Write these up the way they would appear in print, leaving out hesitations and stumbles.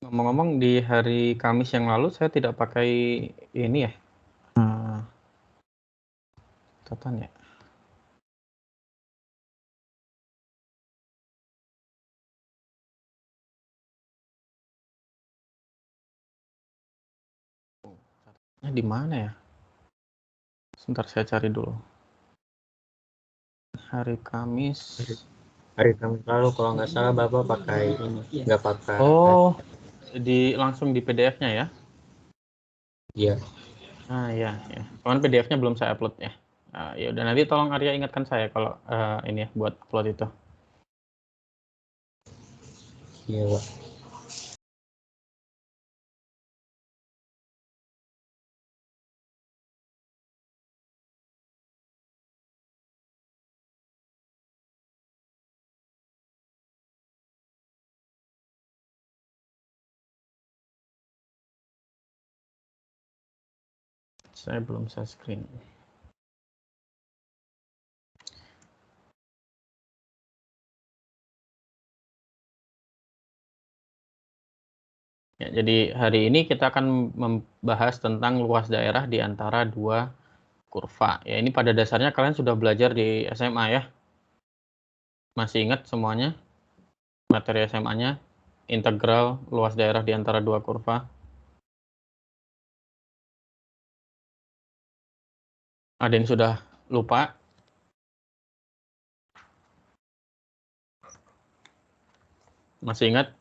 Ngomong-ngomong di hari Kamis yang lalu saya tidak pakai ini ya, catatan ya. Catatnya di mana ya? Sebentar saya cari dulu. Hari Kamis. Hari Kamis lalu kalau nggak salah Bapak pakai ini, nggak pakai. Oh, langsung di PDF-nya ya? Iya. Ah ya, ya. Cuman PDF-nya belum saya upload ya. Ya udah, nanti tolong Arya ingatkan saya kalau ini ya buat upload itu. Iya, Pak. Saya belum share screen. Ya, jadi hari ini kita akan membahas tentang luas daerah di antara dua kurva. Ya, ini pada dasarnya kalian sudah belajar di SMA ya. Masih ingat semuanya? Materi SMA-nya, integral luas daerah di antara dua kurva. Ada yang sudah lupa? Masih ingat?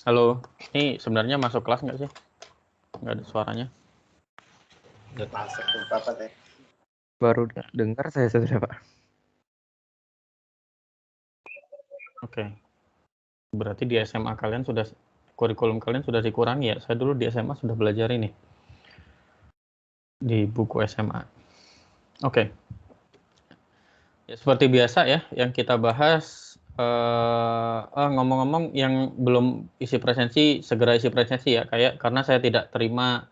Halo, ini sebenarnya masuk kelas nggak sih? Nggak ada suaranya. Udah masuk tuh Bapak teh. Baru dengar saya sudah, Pak. Oke. Berarti di SMA kalian sudah, kurikulum kalian sudah dikurangi ya? Saya dulu di SMA sudah belajar ini. Di buku SMA. Oke. Ya, seperti biasa ya, yang kita bahas, ngomong-ngomong yang belum isi presensi, segera isi presensi ya, karena saya tidak terima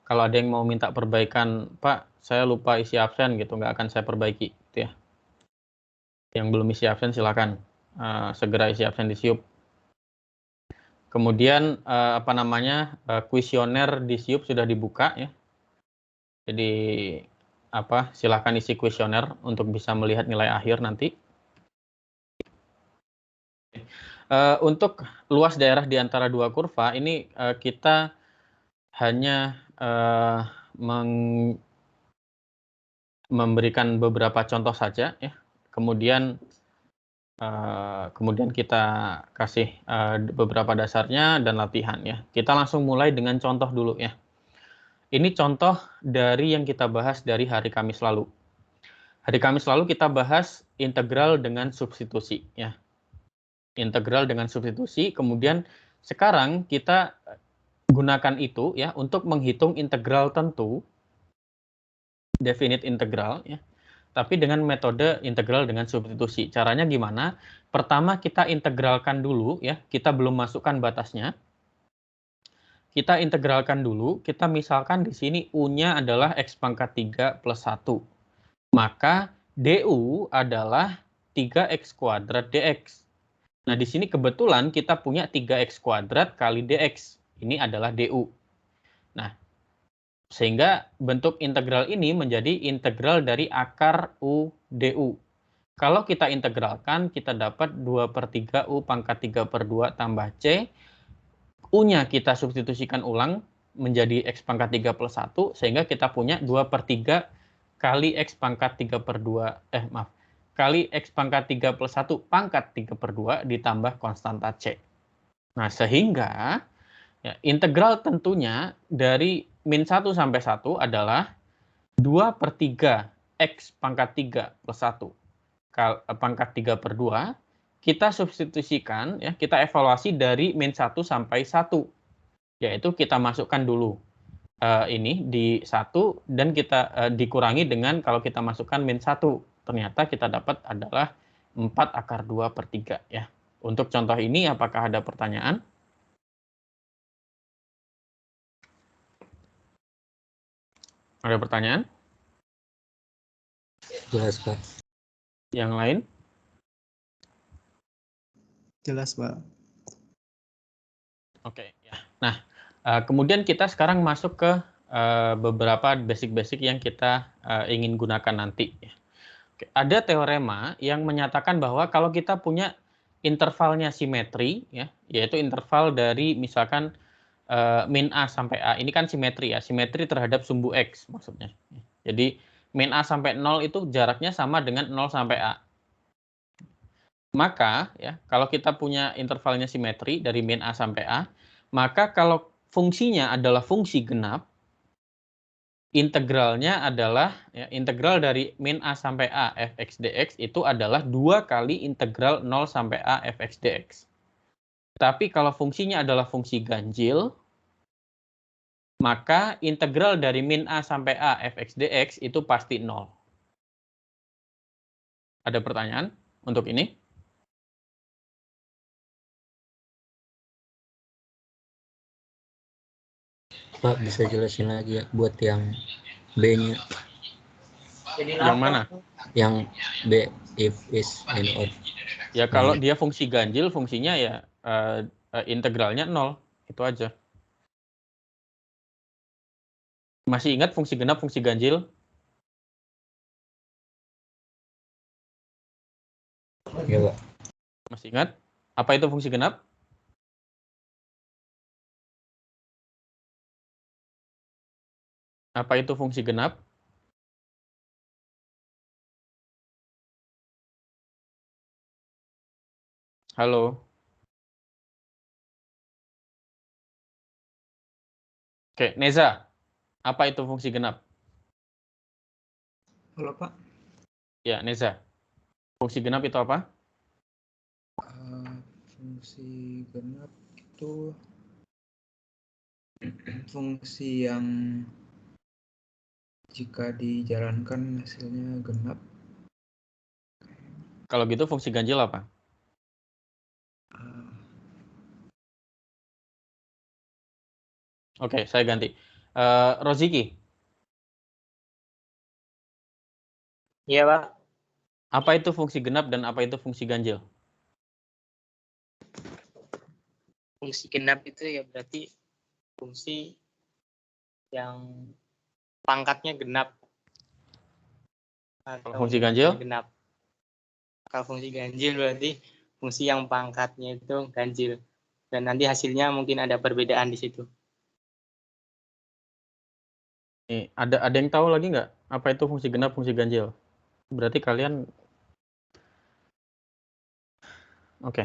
kalau ada yang mau minta perbaikan, Pak, saya lupa isi absen gitu, nggak akan saya perbaiki, gitu ya. Yang belum isi absen silakan segera isi absen di SIUP. Kemudian kuesioner di SIUP sudah dibuka ya. Jadi silakan isi kuesioner untuk bisa melihat nilai akhir nanti. Untuk luas daerah di antara dua kurva ini kita hanya memberikan beberapa contoh saja ya. Kemudian kita kasih beberapa dasarnya dan latihan ya. Kita langsung mulai dengan contoh dulu ya. Ini contoh dari yang kita bahas dari hari Kamis lalu. Hari Kamis lalu kita bahas integral dengan substitusi ya. Integral dengan substitusi, kemudian sekarang kita gunakan itu ya untuk menghitung integral tentu, definite integral ya. Tapi dengan metode integral dengan substitusi. Caranya gimana? Pertama kita integralkan dulu ya, kita belum masukkan batasnya. Kita integralkan dulu, kita misalkan di sini U-nya adalah X pangkat 3 plus 1. Maka DU adalah 3X kuadrat DX. Nah, di sini kebetulan kita punya 3X kuadrat kali DX. Ini adalah DU. Nah, sehingga bentuk integral ini menjadi integral dari akar U DU. Kalau kita integralkan, kita dapat 2/3 U pangkat 3/2 tambah C. U-nya kita substitusikan ulang menjadi X pangkat 3 plus 1, sehingga kita punya 2/3 kali X pangkat 3/2, kali X pangkat 3 plus 1 pangkat 3/2 ditambah konstanta C. Nah, sehingga ya, integral tentunya dari min 1 sampai 1 adalah 2/3 X pangkat 3 plus 1 pangkat 3/2, kita substitusikan, ya, kita evaluasi dari min 1 sampai 1. Yaitu kita masukkan dulu ini di 1 dan kita dikurangi dengan kalau kita masukkan min 1. Ternyata kita dapat adalah 4/2/3 ya. Untuk contoh ini apakah ada pertanyaan? Ada pertanyaan? Jelas, Pak. Yang lain? Jelas, Pak. Oke, ya. Nah, kemudian kita sekarang masuk ke beberapa basic-basic yang kita ingin gunakan nanti. Oke, ada teorema yang menyatakan bahwa kalau kita punya intervalnya simetri, ya, yaitu interval dari misalkan min A sampai A, ini kan simetri ya, simetri terhadap sumbu X maksudnya. Jadi min A sampai 0 itu jaraknya sama dengan 0 sampai A. Maka ya, kalau kita punya intervalnya simetri dari min A sampai A, maka kalau fungsinya adalah fungsi genap, integralnya adalah ya, integral dari min A sampai A fx dx itu adalah 2 kali integral 0 sampai A fx dx. Tapi kalau fungsinya adalah fungsi ganjil, maka integral dari min A sampai A fx dx itu pasti 0. Ada pertanyaan untuk ini? Pak, bisa jelasin lagi ya buat yang B-nya. Yang mana? Yang B, if, is, and, or. Ya kalau dia fungsi ganjil, fungsinya ya integralnya 0. Itu aja. Masih ingat fungsi genap, fungsi ganjil? Ya, Pak. Masih ingat? Apa itu fungsi genap? Apa itu fungsi genap? Halo? Oke, Neza. Apa itu fungsi genap? Halo, Pak. Ya, Neza. Fungsi genap itu apa? Fungsi genap itu fungsi yang jika dijalankan hasilnya genap. Kalau gitu fungsi ganjil apa? Oke, saya ganti. Roziki, Iya, Pak. apa itu fungsi genap dan apa itu fungsi ganjil? Fungsi genap itu ya berarti fungsi yang pangkatnya genap. Kalau fungsi ganjil? Genap. Kalau fungsi ganjil berarti fungsi yang pangkatnya itu ganjil. Dan nanti hasilnya mungkin ada perbedaan di situ. Nih, ada yang tahu lagi nggak apa itu fungsi genap, fungsi ganjil? Berarti kalian oke.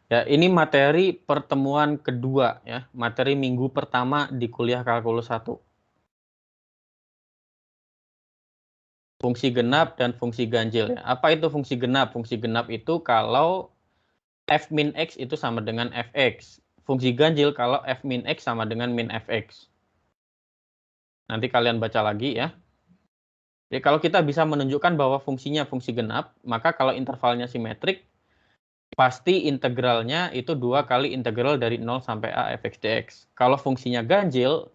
Ya, ini materi pertemuan kedua ya, materi minggu pertama di kuliah kalkulus 1. Fungsi genap dan fungsi ganjil ya. Apa itu fungsi genap? Fungsi genap itu kalau f min x itu sama dengan fx. Fungsi ganjil kalau f min x sama dengan min fx. Nanti kalian baca lagi ya. Jadi kalau kita bisa menunjukkan bahwa fungsinya fungsi genap, maka kalau intervalnya simetrik, pasti integralnya itu 2 kali integral dari 0 sampai a fx dx. Kalau fungsinya ganjil,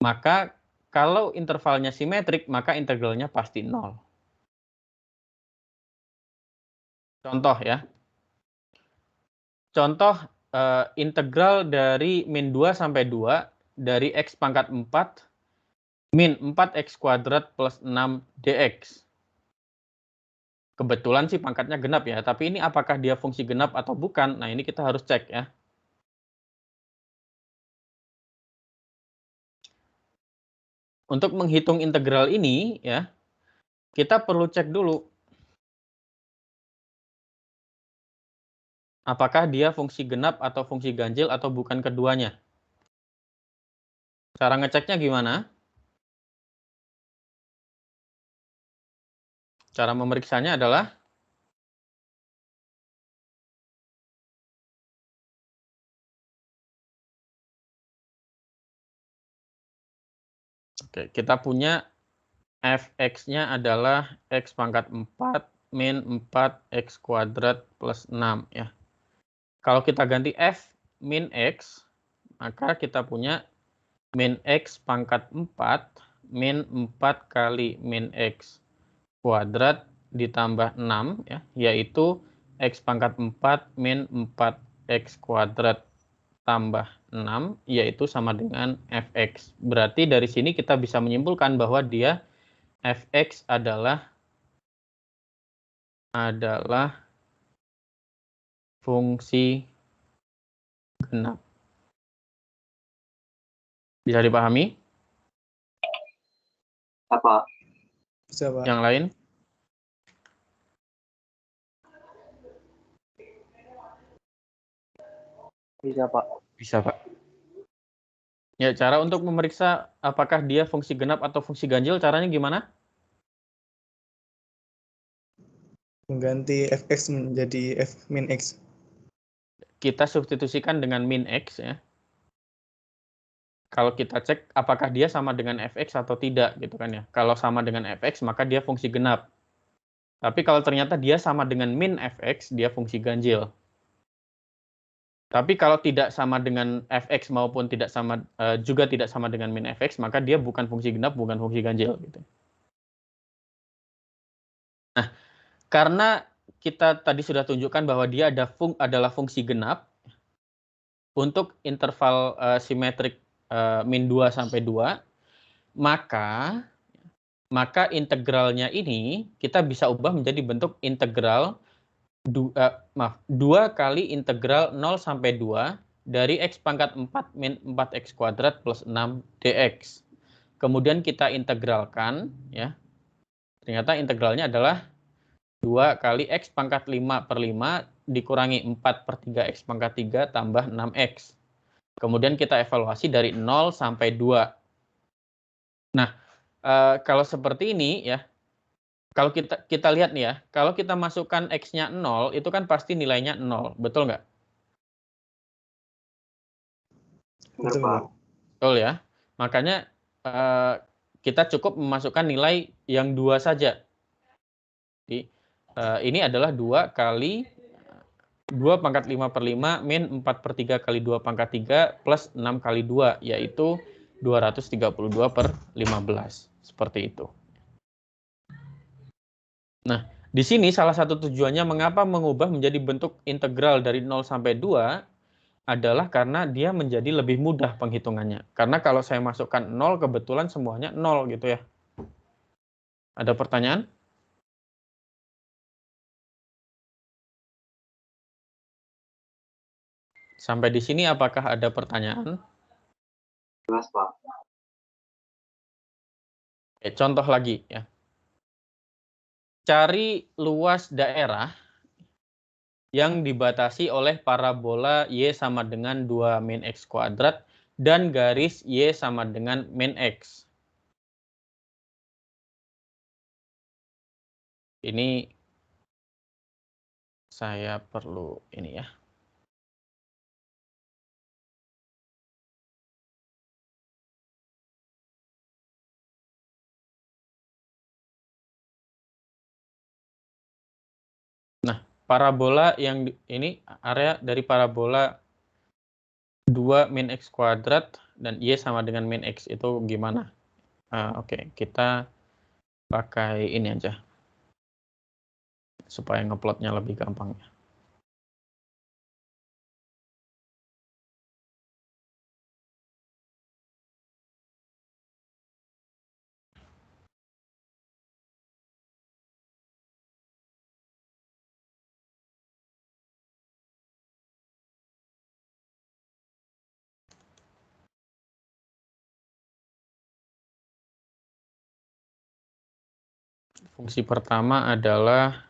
maka kalau intervalnya simetrik, maka integralnya pasti 0. Contoh ya. Contoh integral dari min 2 sampai 2 dari x pangkat 4 min 4x kuadrat plus 6 dx. Kebetulan sih pangkatnya genap ya, tapi ini apakah dia fungsi genap atau bukan? Nah, ini kita harus cek ya. Untuk menghitung integral ini ya, kita perlu cek dulu apakah dia fungsi genap atau fungsi ganjil atau bukan keduanya. Cara ngeceknya gimana? Cara memeriksanya adalah oke, kita punya fx-nya adalah x pangkat 4 min 4x kuadrat plus 6 ya. Kalau kita ganti f min x, maka kita punya min x pangkat 4 min 4 kali min x kuadrat ditambah 6 ya, yaitu X pangkat 4 min 4X kuadrat tambah 6, yaitu sama dengan Fx. Berarti dari sini kita bisa menyimpulkan bahwa dia Fx adalah fungsi genap. Bisa dipahami? Apa? Bisa, Pak. Yang lain? Bisa, Pak. Bisa, Pak. Ya, cara untuk memeriksa apakah dia fungsi genap atau fungsi ganjil, caranya gimana? Mengganti fx menjadi f min x. Kita substitusikan dengan min X ya. Kalau kita cek apakah dia sama dengan Fx atau tidak gitu kan ya. Kalau sama dengan Fx maka dia fungsi genap. Tapi kalau ternyata dia sama dengan min Fx, dia fungsi ganjil. Tapi kalau tidak sama dengan Fx maupun tidak sama juga tidak sama dengan min Fx, maka dia bukan fungsi genap, bukan fungsi ganjil gitu. Nah, karena kita tadi sudah tunjukkan bahwa dia adalah fungsi genap untuk interval simetrik min 2 sampai 2, maka integralnya ini kita bisa ubah menjadi bentuk integral 2 kali integral 0 sampai 2 dari X pangkat 4 min 4X kuadrat plus 6 dx. Kemudian kita integralkan ya. Ternyata integralnya adalah 2 kali X pangkat 5 per 5 dikurangi 4 per 3 X pangkat 3 tambah 6X. Kemudian kita evaluasi dari 0 sampai 2. Nah, kalau seperti ini ya, kalau kita lihat nih ya, kalau kita masukkan X-nya 0, itu kan pasti nilainya 0, betul nggak? Betul, Pak. Betul ya. Makanya kita cukup memasukkan nilai yang 2 saja. Jadi, ini adalah 2 kali 2 pangkat 5 per 5 min 4 per 3 kali 2 pangkat 3 plus 6 kali 2, yaitu 232 per 15. Seperti itu. Nah, di sini salah satu tujuannya mengapa mengubah menjadi bentuk integral dari 0 sampai 2 adalah karena dia menjadi lebih mudah penghitungannya. Karena kalau saya masukkan 0, kebetulan semuanya 0 gitu ya. Ada pertanyaan? Sampai di sini apakah ada pertanyaan? Jelas, Pak. Oke, contoh lagi ya. Cari luas daerah yang dibatasi oleh parabola Y sama dengan 2 min X kuadrat dan garis Y sama dengan min X. Ini saya perlu ini ya. Nah, parabola yang ini area dari parabola 2 min X kuadrat dan Y sama dengan min X itu gimana? Oke, kita pakai ini aja. Supaya ngeplotnya lebih gampang ya. Fungsi pertama adalah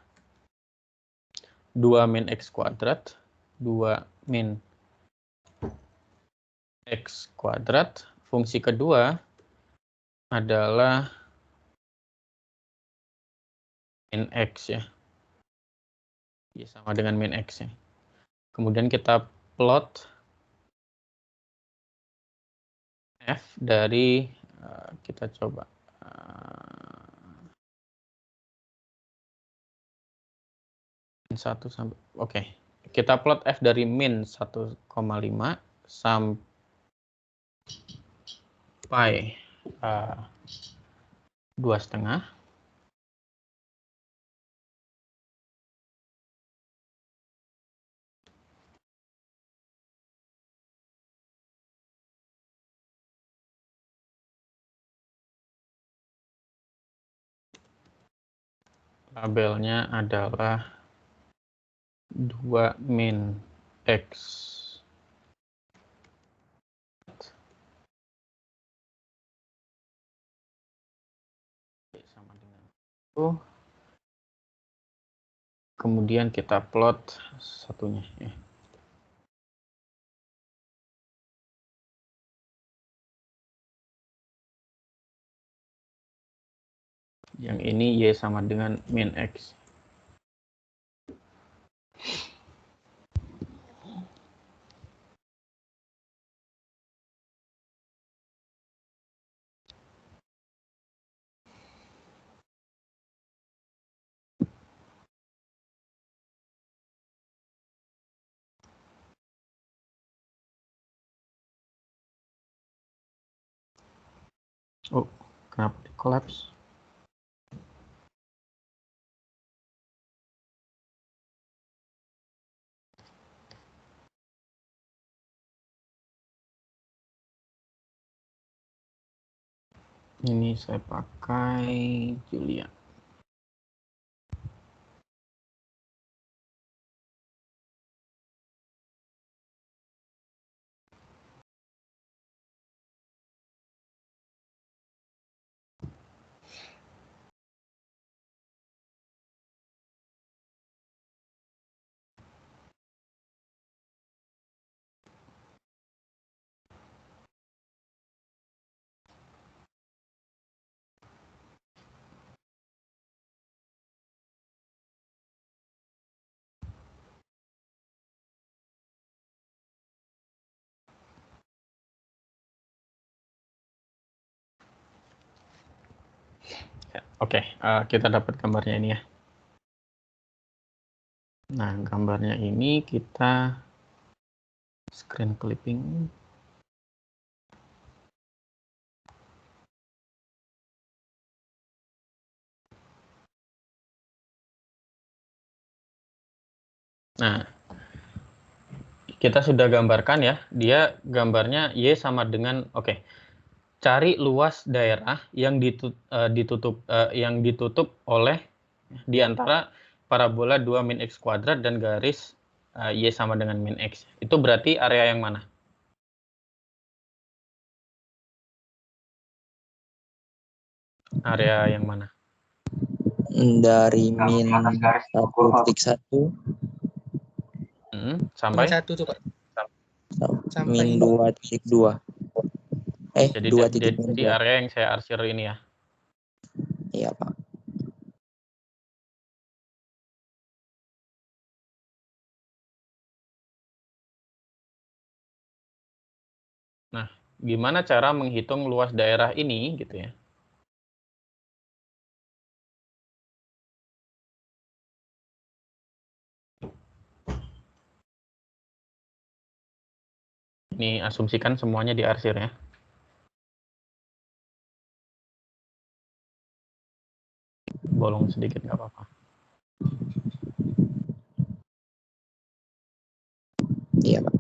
2 min X kuadrat, 2 min X kuadrat. Fungsi kedua adalah min X ya. Ya, sama dengan min X ya. Kemudian kita plot F dari, kita coba. Satu sampai, oke. Kita plot F dari min 1,5 sampai 2,5. labelnya adalah 2 min X. Sama dengan itu. Kemudian kita plot satunya ya. Yang ini Y sama dengan min X. Oh, kenapa di collapse? Ini saya pakai Julia. Oke, kita dapat gambarnya ini ya. Nah, gambarnya ini kita screen clipping. Nah, kita sudah gambarkan ya, dia gambarnya Y sama dengan, oke. Cari luas daerah yang ditutup oleh di antara parabola 2 min X kuadrat dan garis Y sama dengan min X. Itu berarti area yang mana? Area yang mana? Dari min 1.1 Sampai? Min 1 tuh, Pak. min 2.2. Jadi area yang saya arsir ini ya. Iya, Pak. Nah, gimana cara menghitung luas daerah ini gitu ya? Ini asumsikan semuanya diarsir ya. Bolong sedikit nggak apa-apa. Iya, Pak.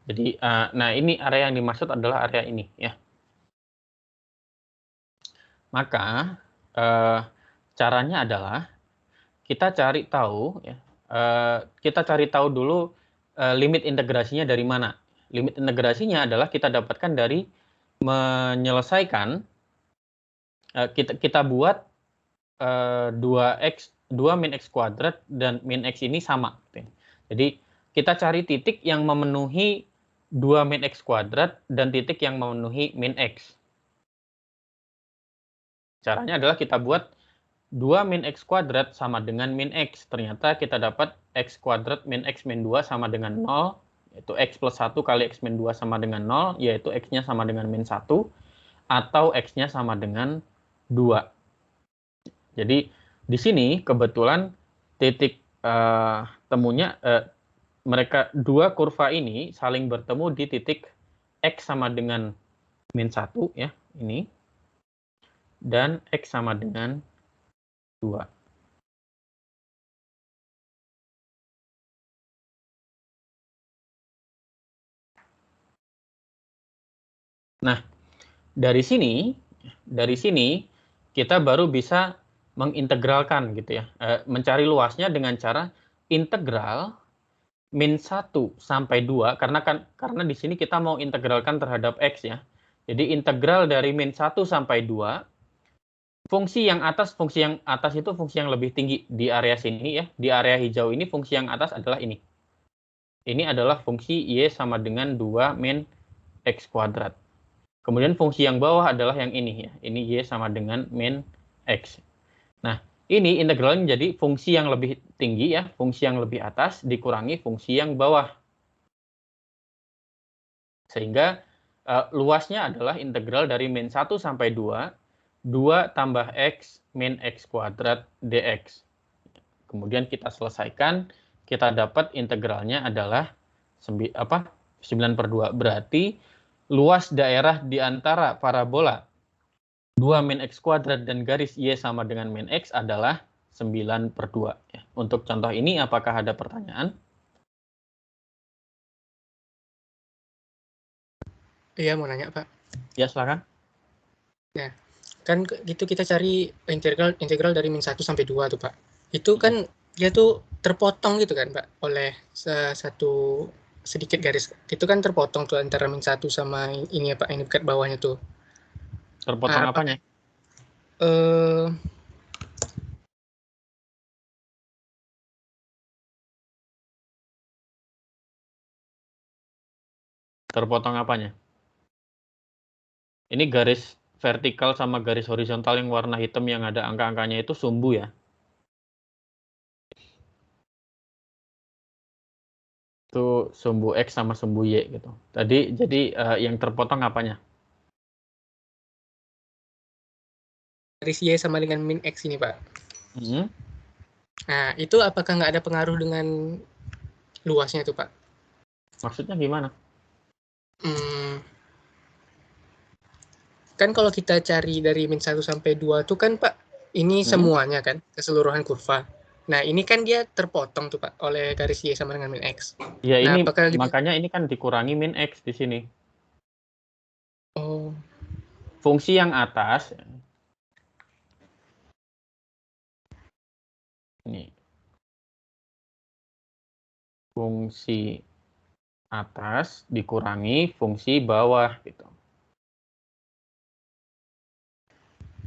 Jadi, nah ini area yang dimaksud adalah area ini ya. Maka caranya adalah kita cari tahu ya. Kita cari tahu dulu limit integrasinya dari mana. Limit integrasinya adalah kita dapatkan dari menyelesaikan kita buat 2 min X kuadrat dan min X ini sama. Jadi kita cari titik yang memenuhi 2 min X kuadrat dan titik yang memenuhi min X. Caranya adalah kita buat 2 min X kuadrat sama dengan min X. Ternyata kita dapat X kuadrat min X min 2 sama dengan 0, yaitu X plus 1 kali X min 2 sama dengan 0, yaitu X-nya sama dengan min 1, atau X-nya sama dengan 2. Jadi, di sini kebetulan titik temunya, mereka dua kurva ini saling bertemu di titik X sama dengan min 1, ya, ini, dan X sama dengan 2. Nah, dari sini kita baru bisa mengintegralkan gitu ya, mencari luasnya dengan cara integral min 1 sampai 2, karena di sini kita mau integralkan terhadap X ya. Jadi integral dari min 1 sampai 2, fungsi yang atas itu fungsi yang lebih tinggi di area sini ya. Di area hijau ini fungsi yang atas adalah ini. Ini adalah fungsi Y sama dengan 2 min X kuadrat. Kemudian fungsi yang bawah adalah yang ini ya. Ini Y sama dengan min X. Nah, ini integralnya menjadi fungsi yang lebih tinggi ya, fungsi yang lebih atas dikurangi fungsi yang bawah. Sehingga luasnya adalah integral dari min 1 sampai 2, 2 tambah X min X kuadrat dx. Kemudian kita selesaikan, kita dapat integralnya adalah 9/2. Berarti luas daerah di antara parabola 2 min X kuadrat dan garis Y sama dengan min X adalah 9/2. Ya. Untuk contoh ini, apakah ada pertanyaan? Iya, mau nanya, Pak. Ya, silakan. Nah, kan gitu kita cari integral dari min 1 sampai 2 tuh, Pak. Itu kan dia tuh terpotong gitu kan, Pak, oleh satu sedikit garis. Itu kan terpotong tuh antara min 1 sama ini ya, Pak, ini dekat bawahnya tuh. Terpotong apanya? Terpotong apanya? Ini garis vertikal sama garis horizontal yang warna hitam yang ada angka-angkanya itu sumbu ya. Itu sumbu X sama sumbu Y gitu. Jadi yang terpotong apanya? Garis Y sama dengan min X ini, Pak. Hmm. Nah, itu apakah nggak ada pengaruh dengan luasnya tuh, Pak? Maksudnya gimana? Kan kalau kita cari dari min 1 sampai 2 tuh kan, Pak, ini semuanya kan, keseluruhan kurva. Nah, ini kan dia terpotong tuh, Pak, oleh garis Y sama dengan min X. Ya, nah, ini makanya ini kan dikurangi min X di sini. Oh. Fungsi yang atas, ini. Fungsi atas dikurangi fungsi bawah gitu.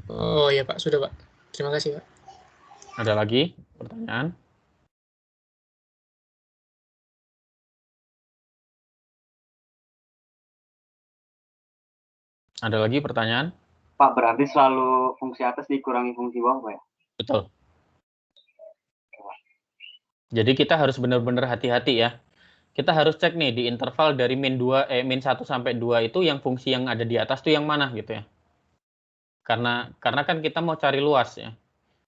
Oh ya, Pak, sudah, Pak. Terima kasih, Pak. Ada lagi pertanyaan? Ada lagi pertanyaan? Pak, berarti selalu fungsi atas dikurangi fungsi bawah, Pak ya? Betul. Jadi kita harus benar-benar hati-hati ya. Kita harus cek nih di interval dari min 1 sampai 2 itu yang fungsi yang ada di atas itu yang mana gitu ya. Karena kan kita mau cari luas ya.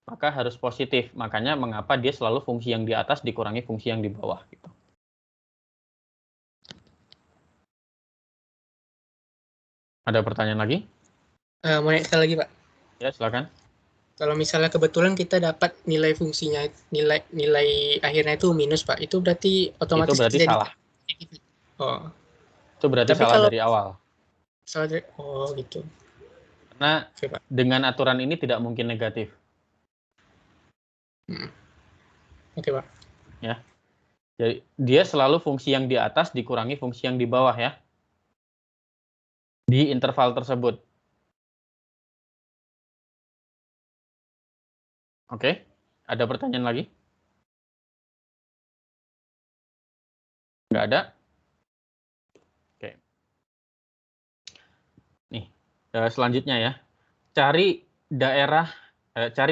Maka harus positif. Makanya mengapa dia selalu fungsi yang di atas dikurangi fungsi yang di bawah gitu. Ada pertanyaan lagi? Mau nanya sekali lagi, Pak. Ya, silakan. Kalau misalnya kebetulan kita dapat nilai fungsinya, nilai akhirnya itu minus, Pak, itu berarti otomatis itu berarti jadi salah. Oh. Itu berarti Tapi salah kalau dari awal. salah dari, oh gitu. Karena Oke, Pak. dengan aturan ini tidak mungkin negatif. Oke, Pak. Ya. Jadi dia selalu fungsi yang di atas dikurangi fungsi yang di bawah ya. Di interval tersebut. Oke. Ada pertanyaan lagi? Nggak ada? Oke. Nih, selanjutnya ya. Cari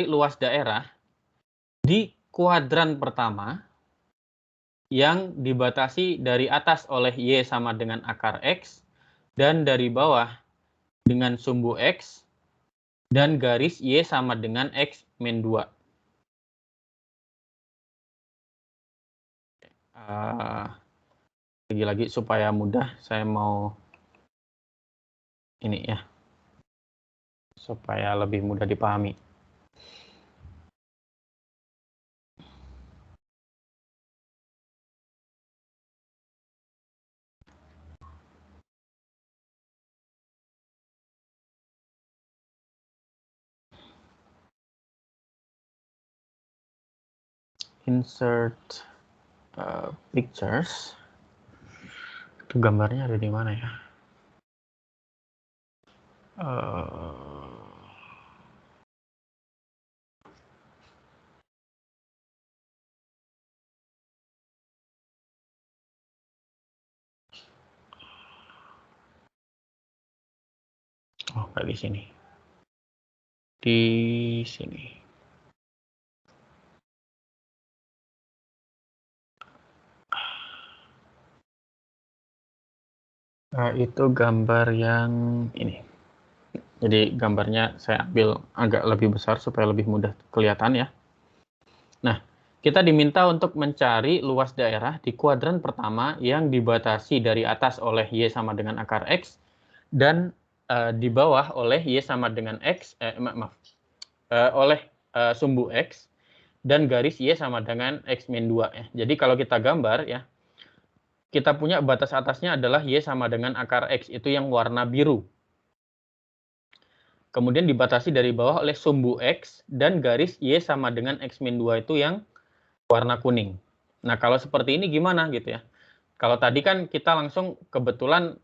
luas daerah di kuadran pertama yang dibatasi dari atas oleh Y sama dengan akar X dan dari bawah dengan sumbu X dan garis Y sama dengan X min 2. Lagi-lagi supaya mudah, saya mau ini ya, supaya lebih mudah dipahami. insert pictures. Itu gambarnya ada di mana ya? Oh, nggak di sini. Di sini. Itu gambar yang ini. Jadi gambarnya saya ambil agak lebih besar supaya lebih mudah kelihatan ya. Nah, kita diminta untuk mencari luas daerah di kuadran pertama yang dibatasi dari atas oleh Y sama dengan akar X dan di bawah oleh Y sama dengan X, oleh sumbu X dan garis Y sama dengan X min 2 ya. Jadi kalau kita gambar ya, kita punya batas atasnya adalah Y sama dengan akar X, itu yang warna biru. Kemudian dibatasi dari bawah oleh sumbu X dan garis Y sama dengan X min 2 itu yang warna kuning. Nah, kalau seperti ini gimana gitu ya? Kalau tadi kan kita langsung kebetulan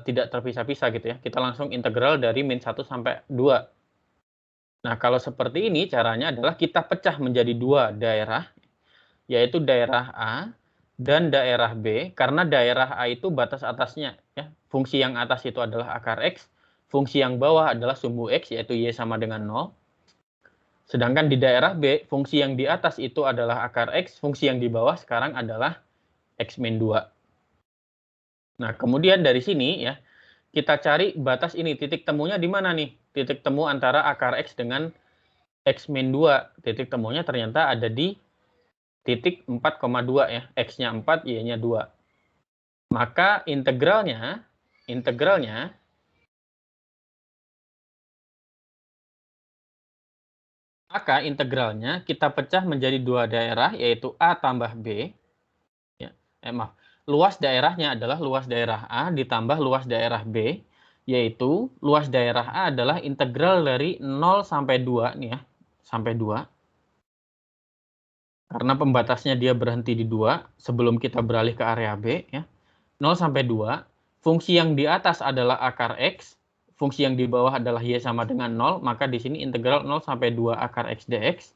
tidak terpisah-pisah gitu ya. Kita langsung integral dari min 1 sampai 2. Nah, kalau seperti ini caranya adalah kita pecah menjadi dua daerah, yaitu daerah A dan daerah B, karena daerah A itu batas atasnya. Ya. Fungsi yang atas itu adalah akar X, fungsi yang bawah adalah sumbu X, yaitu Y sama dengan 0. Sedangkan di daerah B, fungsi yang di atas itu adalah akar X, fungsi yang di bawah sekarang adalah X min 2. Nah, kemudian dari sini ya, kita cari batas ini, titik temunya di mana nih? Titik temu antara akar X dengan X min 2. Titik temunya ternyata ada di titik 4,2 ya, X-nya 4, Y-nya 2. Maka integralnya kita pecah menjadi dua daerah, yaitu A tambah B. Ya, luas daerahnya adalah luas daerah A ditambah luas daerah B, yaitu luas daerah A adalah integral dari 0 sampai 2 nih ya, sampai 2. Karena pembatasnya dia berhenti di 2 sebelum kita beralih ke area B ya. 0 sampai 2, fungsi yang di atas adalah akar X, fungsi yang di bawah adalah Y sama dengan 0, maka di sini integral 0 sampai 2 akar X dx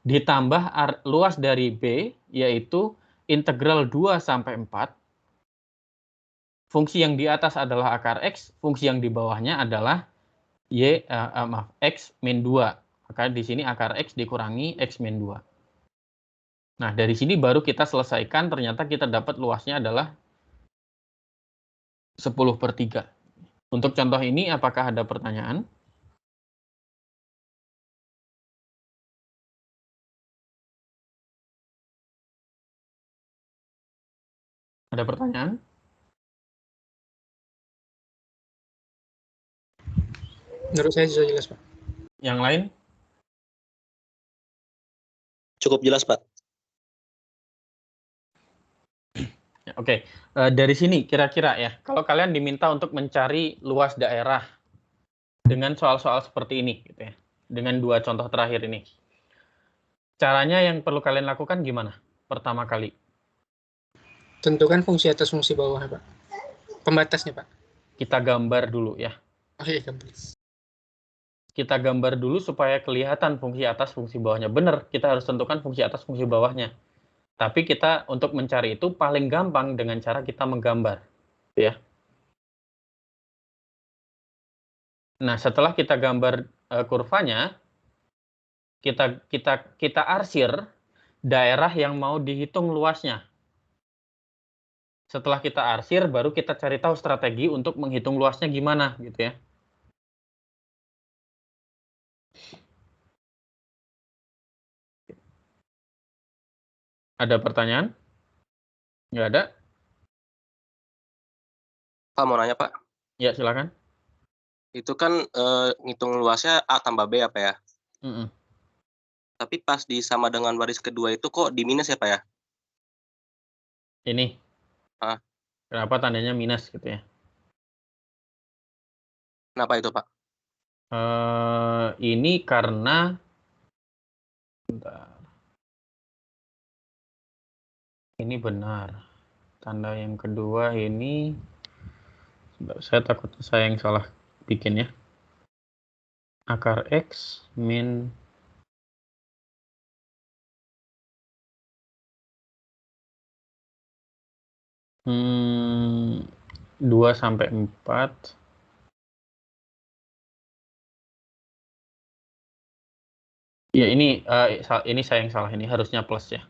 ditambah luas dari B yaitu integral 2 sampai 4. Fungsi yang di atas adalah akar X, fungsi yang di bawahnya adalah X min 2. Maka di sini akar X dikurangi X min 2. Nah, dari sini baru kita selesaikan, ternyata kita dapat luasnya adalah 10/3. Untuk contoh ini, apakah ada pertanyaan? Ada pertanyaan? Menurut saya sudah jelas, Pak. Yang lain? Cukup jelas, Pak. Oke, dari sini kira-kira ya, kalau kalian diminta untuk mencari luas daerah dengan soal-soal seperti ini, gitu ya, dengan dua contoh terakhir ini, caranya yang perlu kalian lakukan gimana? Pertama kali. Tentukan fungsi atas fungsi bawah, Pak. Pembatasnya, Pak. Kita gambar dulu ya. Oke, gambar. Kita gambar dulu supaya kelihatan fungsi atas fungsi bawahnya. Benar, kita harus tentukan fungsi atas fungsi bawahnya. Tapi kita untuk mencari itu paling gampang dengan cara kita menggambar, ya. Nah, setelah kita gambar kurvanya, kita arsir daerah yang mau dihitung luasnya. Setelah kita arsir, baru kita cari tahu strategi untuk menghitung luasnya gimana, gitu ya. Ada pertanyaan? Nggak ada? Pak, mau nanya, Pak. Ya, silakan. Itu kan ngitung luasnya A tambah B apa ya? Tapi pas disama dengan baris kedua itu kok di minus ya, Pak ya? Ini. Kenapa tandanya minus gitu ya? Kenapa itu, Pak? Ini karena bentar. Ini benar. Tanda yang kedua ini, saya takut saya yang salah bikin ya. Akar X min 2 sampai 4. Ya ini saya yang salah, ini harusnya plus ya.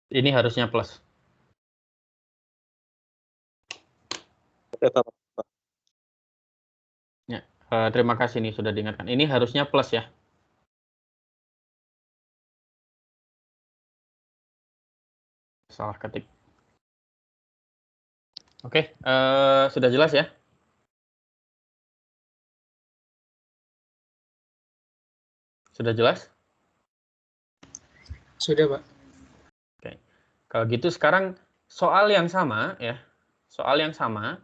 Ini harusnya plus. Ya, terima kasih nih sudah diingatkan. Ini harusnya plus ya. Salah ketik. Oke, sudah jelas ya? Sudah jelas? Sudah, Pak. Oke. Kalau gitu sekarang soal yang sama ya. Soal yang sama.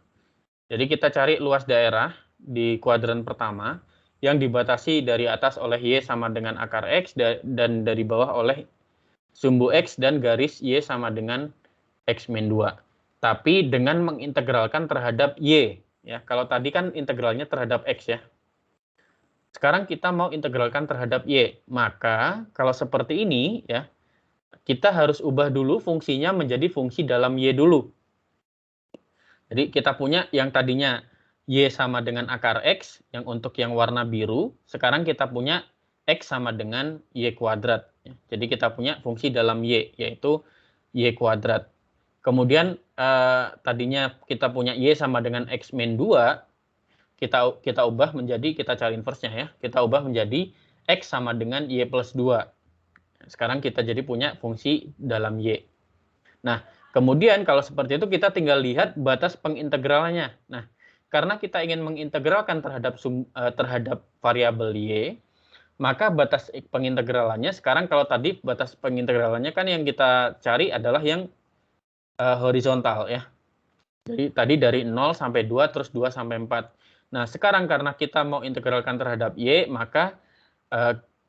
Jadi kita cari luas daerah di kuadran pertama yang dibatasi dari atas oleh Y sama dengan akar X dan dari bawah oleh sumbu X dan garis Y sama dengan X min 2. Tapi dengan mengintegralkan terhadap Y. Ya, kalau tadi kan integralnya terhadap X ya. Sekarang kita mau integralkan terhadap Y. Maka kalau seperti ini ya, kita harus ubah dulu fungsinya menjadi fungsi dalam Y dulu. Jadi kita punya yang tadinya Y sama dengan akar X, yang untuk yang warna biru, sekarang kita punya X sama dengan Y kuadrat. Jadi kita punya fungsi dalam Y, yaitu Y kuadrat. Kemudian tadinya kita punya Y sama dengan X min 2, kita ubah menjadi, kita cari inverse-nya ya, kita ubah menjadi X sama dengan Y plus 2. Sekarang kita jadi punya fungsi dalam Y. Nah, kemudian kalau seperti itu kita tinggal lihat batas pengintegralannya. Nah, karena kita ingin mengintegralkan terhadap variabel Y, maka batas pengintegralannya sekarang kalau tadi batas pengintegralannya kan yang kita cari adalah yang horizontal ya. Jadi tadi dari 0 sampai 2 terus 2 sampai 4. Nah, sekarang karena kita mau integralkan terhadap Y, maka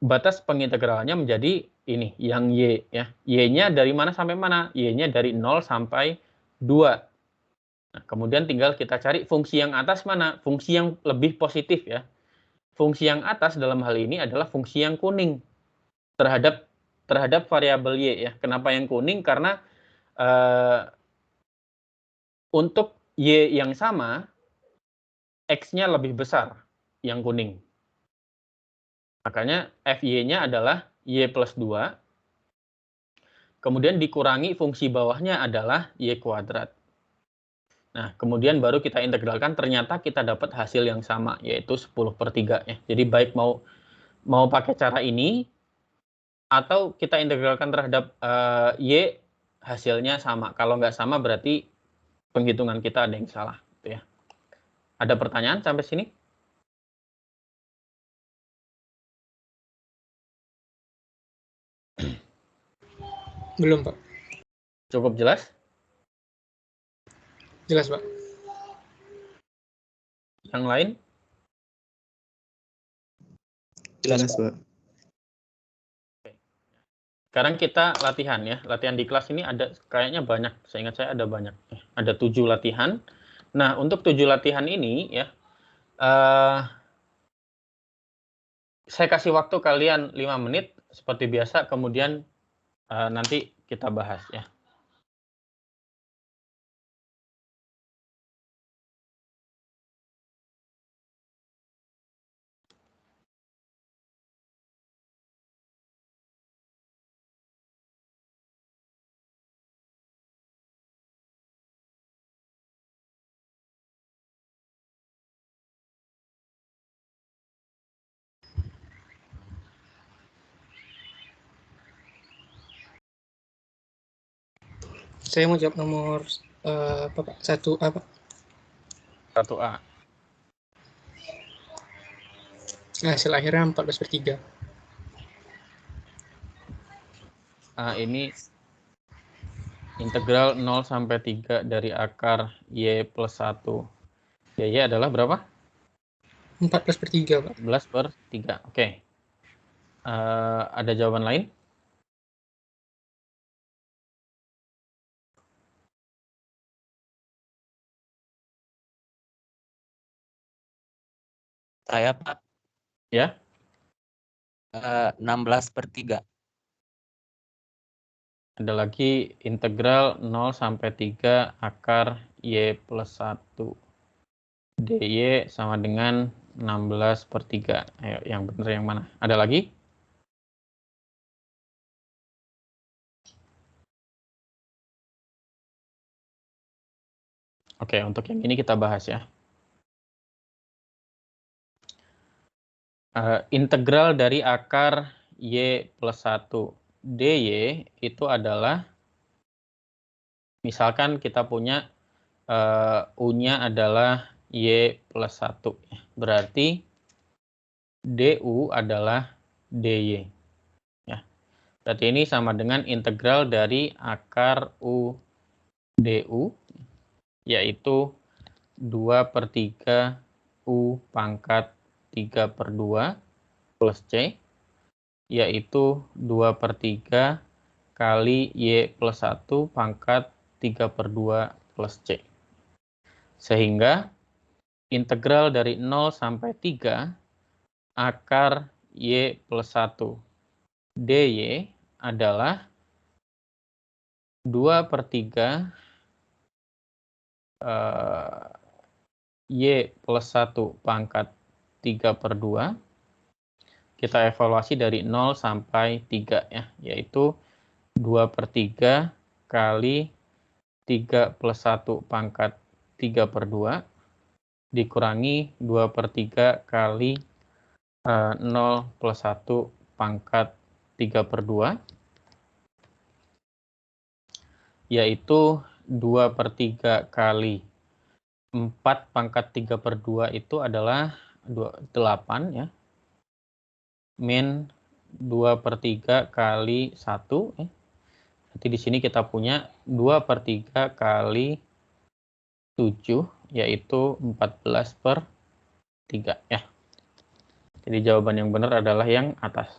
batas pengintegralannya menjadi ini, yang Y ya. Y-nya dari mana sampai mana? Y-nya dari 0 sampai 2. Nah, kemudian tinggal kita cari fungsi yang atas mana? Fungsi yang lebih positif ya. Fungsi yang atas dalam hal ini adalah fungsi yang kuning terhadap variabel Y ya. Kenapa yang kuning? Karena untuk Y yang sama, X-nya lebih besar yang kuning. Makanya FY-nya adalah Y plus 2. Kemudian dikurangi fungsi bawahnya adalah Y kuadrat. Nah, kemudian baru kita integralkan, ternyata kita dapat hasil yang sama, yaitu 10/3 ya. Jadi baik mau pakai cara ini, atau kita integralkan terhadap Y, hasilnya sama. Kalau nggak sama berarti penghitungan kita ada yang salah. Gitu ya. Ada pertanyaan sampai sini? Belum, Pak. Cukup jelas? Jelas, Pak. Yang lain? Jelas, Pak. Sekarang kita latihan ya. Latihan di kelas ini ada kayaknya banyak. Seingat saya ada banyak. Ada 7 latihan. Nah, untuk 7 latihan ini ya, saya kasih waktu kalian 5 menit seperti biasa, kemudian nanti kita bahas ya. Saya mau jawab nomor apa, Pak? 1A, Pak. 1A. Hasil akhirnya 14/3. Ini integral 0 sampai 3 dari akar Y plus 1. Y adalah berapa? 14/3, Pak. 14/3. Oke. Ada jawaban lain? Saya Pak. Ya. 16/3. Ada lagi integral 0 sampai 3 akar Y plus 1. DY sama dengan 16/3. Ayo, yang benar yang mana? Ada lagi? Oke, untuk yang ini kita bahas ya. Integral dari akar Y plus 1 DY itu adalah, misalkan kita punya U-nya adalah Y plus 1. Berarti DU adalah DY. Ya. Berarti ini sama dengan integral dari akar U DU, yaitu 2/3 U pangkat 3/2 plus C, yaitu 2/3 kali Y plus 1 pangkat 3/2 plus C. Sehingga integral dari 0 sampai 3 akar Y plus 1 DY adalah 2/3 Y plus 1 pangkat 3/2. Kita evaluasi dari 0 sampai 3 ya, yaitu 2/3 kali 3 plus 1 pangkat 3/2 dikurangi 2/3 kali 0 plus 1 pangkat 3/2, yaitu 2/3 kali 4 pangkat 3/2 itu adalah 8 ya, min 2/3 kali 1 ya. Nanti di sini kita punya 2/3 kali 7, yaitu 14/3 ya. Jadi jawaban yang benar adalah yang atas.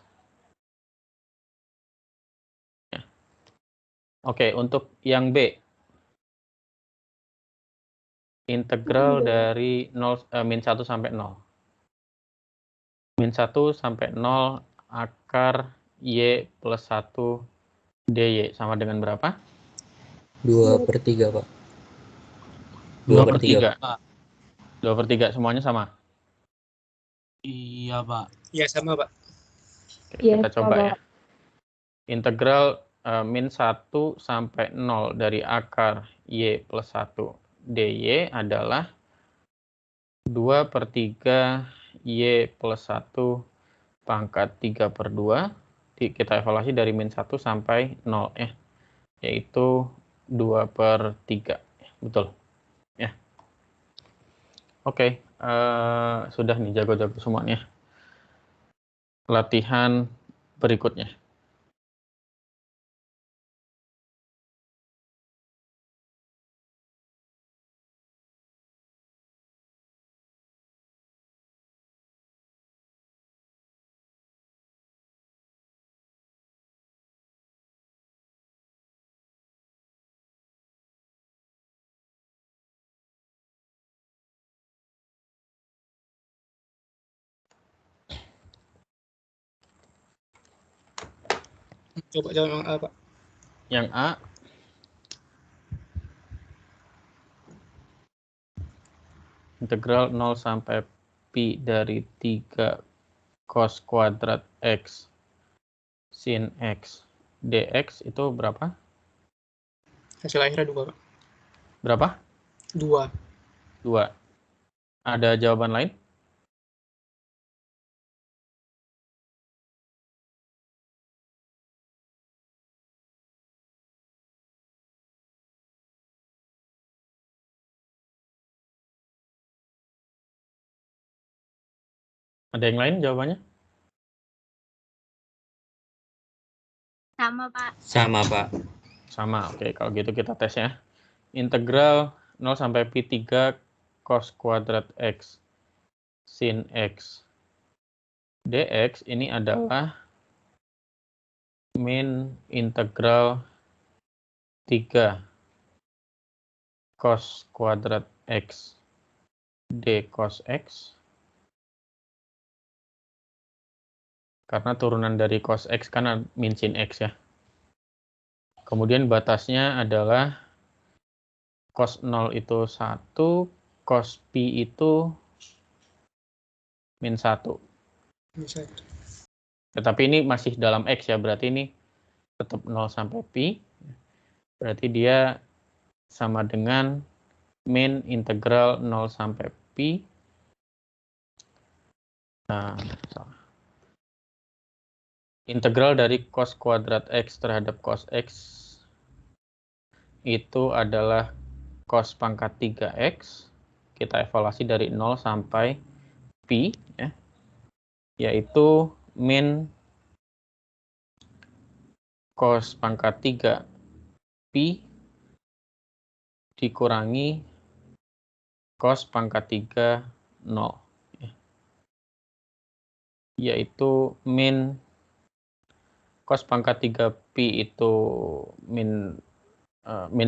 Ya. Oke, untuk yang B. Integral dari min 1 sampai 0. Min 1 sampai 0 akar Y plus 1 DY sama dengan berapa? 2/3 Pak. 2/3. 2/3 semuanya sama? Iya Pak. Iya sama Pak. Oke, kita coba ya. Integral min 1 sampai 0 dari akar Y plus 1 DY adalah 2/3 Y plus 1 pangkat 3/2. Kita evaluasi dari min 1 sampai 0 ya, yaitu 2/3. Betul ya. Oke, sudah nih jago-jago semuanya. Latihan berikutnya. Coba jawab yang A, Pak. Yang A. Integral 0 sampai pi dari 3 cos kuadrat X sin X dx itu berapa? Hasil akhirnya 2, Pak. Berapa? 2. 2. Ada jawaban lain? Ada yang lain jawabannya? Sama, Pak. Sama, Pak. Sama, oke. Kalau gitu kita tes ya. Integral 0 sampai pi 3 cos kuadrat X sin X dx ini adalah min integral 3 cos kuadrat X d cos X Karena turunan dari cos X kan min sin X ya. Kemudian batasnya adalah cos 0 itu 1, cos pi itu min 1. Tetapi ini masih dalam X ya, berarti ini tetap 0 sampai pi. Berarti dia sama dengan min integral 0 sampai pi. Nah, salah. Integral dari cos kuadrat X terhadap cos X itu adalah cos pangkat 3X. Kita evaluasi dari 0 sampai pi, ya, yaitu min cos pangkat 3 pi dikurangi cos pangkat 3 0. Ya. Yaitu min cos pangkat 3 pi itu min 1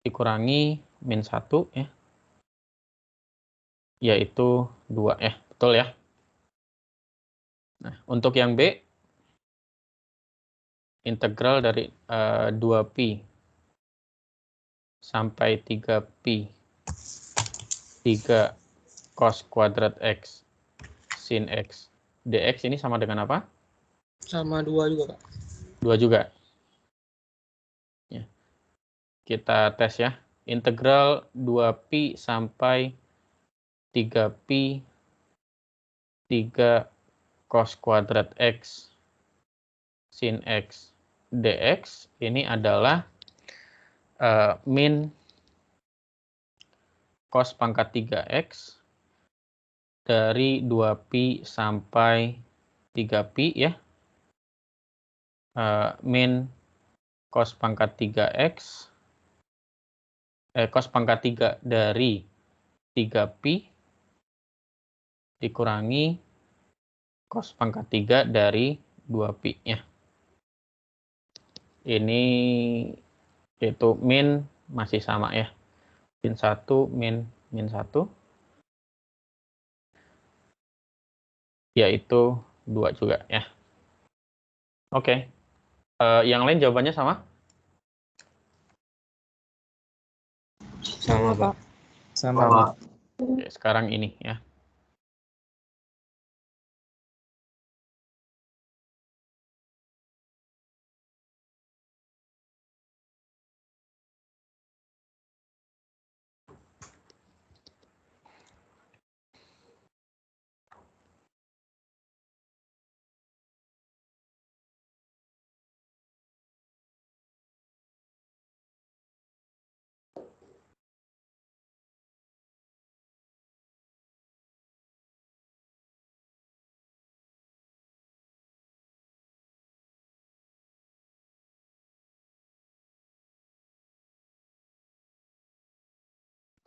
dikurangi min 1 ya. Yaitu 2 ya, betul ya. Nah, untuk yang B integral dari 2pi sampai 3pi 3 cos kuadrat X sin X dx ini sama dengan apa? Sama 2 juga, Pak. 2 juga. Ya. Kita tes ya. Integral 2pi sampai 3pi 3 cos kuadrat X sin X dx ini adalah min cos pangkat 3x dari 2pi sampai 3pi ya. Min cos pangkat 3x cos pangkat 3 dari 3pi dikurangi cos pangkat 3 dari 2pi ya. Ini itu min masih sama ya. Min 1 min 1 yaitu 2 juga ya. Oke. Yang lain jawabannya sama? Sama, Pak. Sama. Oke, sekarang ini ya.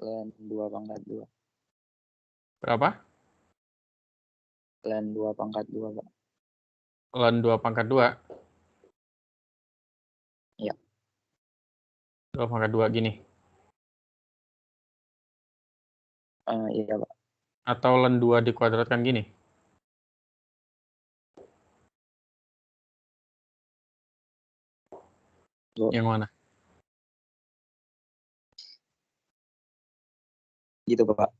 Ln 2 pangkat 2. Berapa? Ln 2 pangkat 2, Pak. Ln 2 pangkat 2? Iya. 2 pangkat 2 gini? Iya, Pak. Atau ln 2 dikuadratkan gini? Yang mana? Gitu, Pak.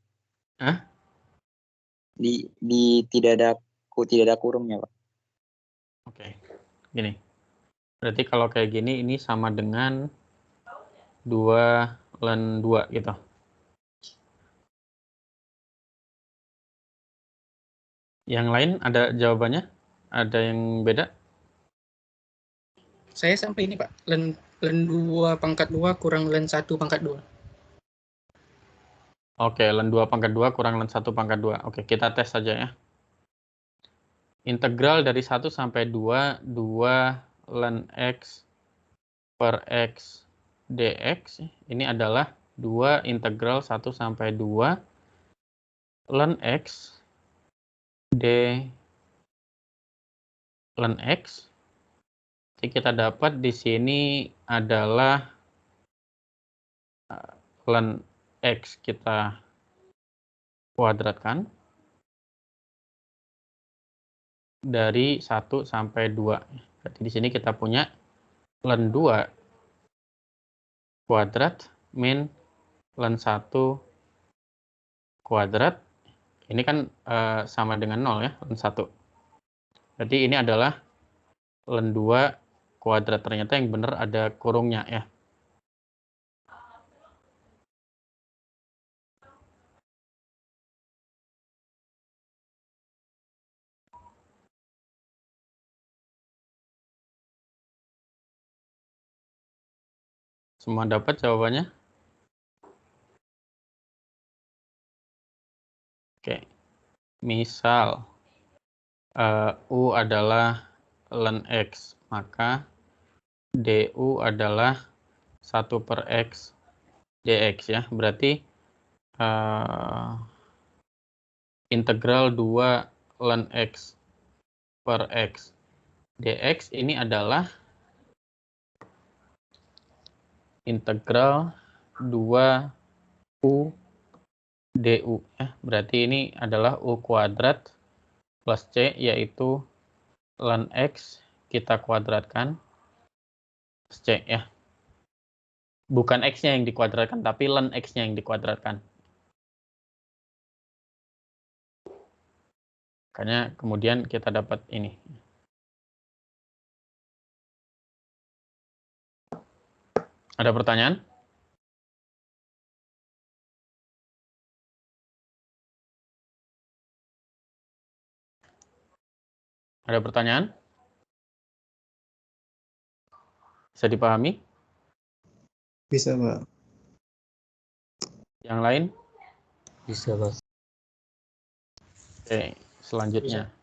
Hah? Tidak ada kurungnya, Pak. Oke. Gini. Berarti kalau kayak gini ini sama dengan 2 ln 2 gitu. Yang lain ada jawabannya? Ada yang beda? Saya sampai ini, Pak. Ln 2 pangkat 2 kurang ln 1 pangkat 2. Oke, ln 2 pangkat 2 kurang ln 1 pangkat 2. Oke, kita tes saja ya. Integral dari 1 sampai 2, 2 ln x per x dx. Ini adalah 2 integral 1 sampai 2 ln x d ln x. Jadi kita dapat di sini adalah ln x kita kuadratkan. dari 1 sampai 2. Berarti di sini kita punya ln 2 kuadrat min ln 1 kuadrat. Ini kan sama dengan 0 ya, ln 1. Berarti ini adalah ln 2 kuadrat. Ternyata yang benar ada kurungnya ya. Semua dapat jawabannya? Oke. Misal U adalah ln X, maka DU adalah 1 per X dx ya. Berarti integral 2 ln X per X dx ini adalah integral 2U du ya. Berarti ini adalah U kuadrat plus C, yaitu ln X kita kuadratkan plus C ya. Bukan X-nya yang dikuadratkan, tapi ln X-nya yang dikuadratkan. Makanya kemudian kita dapat ini. Ada pertanyaan? Ada pertanyaan? Bisa dipahami? Bisa, Pak. Yang lain? Bisa, Pak. Oke, selanjutnya.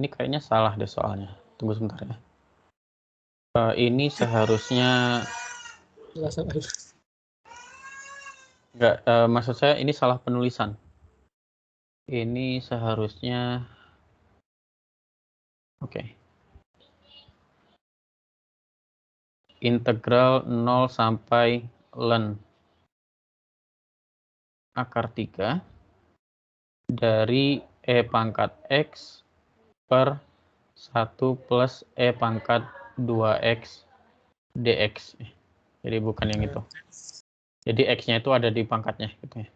Ini kayaknya salah deh soalnya. Tunggu sebentar ya. Ini seharusnya enggak, maksud saya ini salah penulisan. Ini seharusnya oke. Integral 0 sampai ln akar 3 dari E pangkat X per 1 plus E pangkat 2X dx. Jadi bukan yang itu. Jadi X-nya itu ada di pangkatnya gitu ya.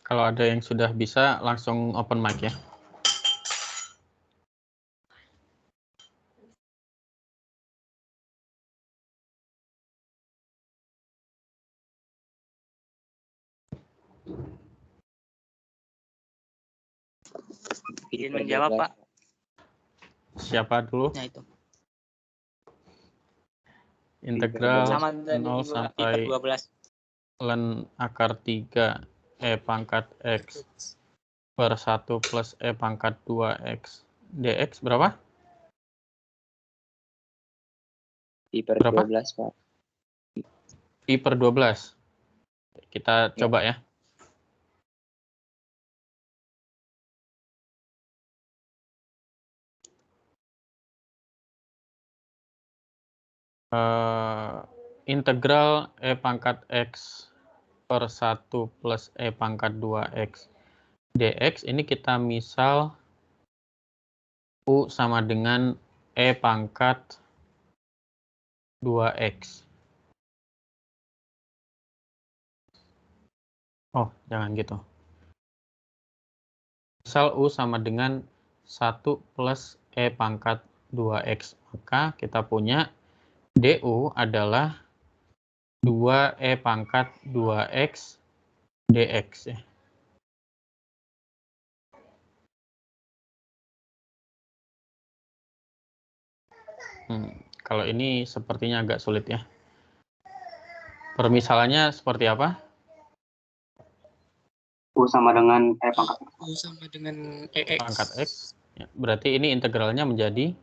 Kalau ada yang sudah bisa, langsung open mic ya. Izin menjawab, Pak. Siapa dulu? Nah, itu. Integral Sama tadi 0 juga, sampai Pi per 12. ln akar 3 E pangkat X per 1 plus E pangkat 2X dx berapa? Pi per Berapa? 12, Pak. Pi per 12. Kita coba ya. Integral E pangkat X per 1 plus E pangkat 2X dx ini kita misal U sama dengan E pangkat 2X. Oh, jangan gitu. Misal U sama dengan 1 plus E pangkat 2X. Maka kita punya DU adalah 2E pangkat 2X dx ya. Kalau ini sepertinya agak sulit ya. Permisalannya seperti apa? U sama dengan E pangkat X. U sama dengan EX. Pangkat X. Ya, berarti ini integralnya menjadi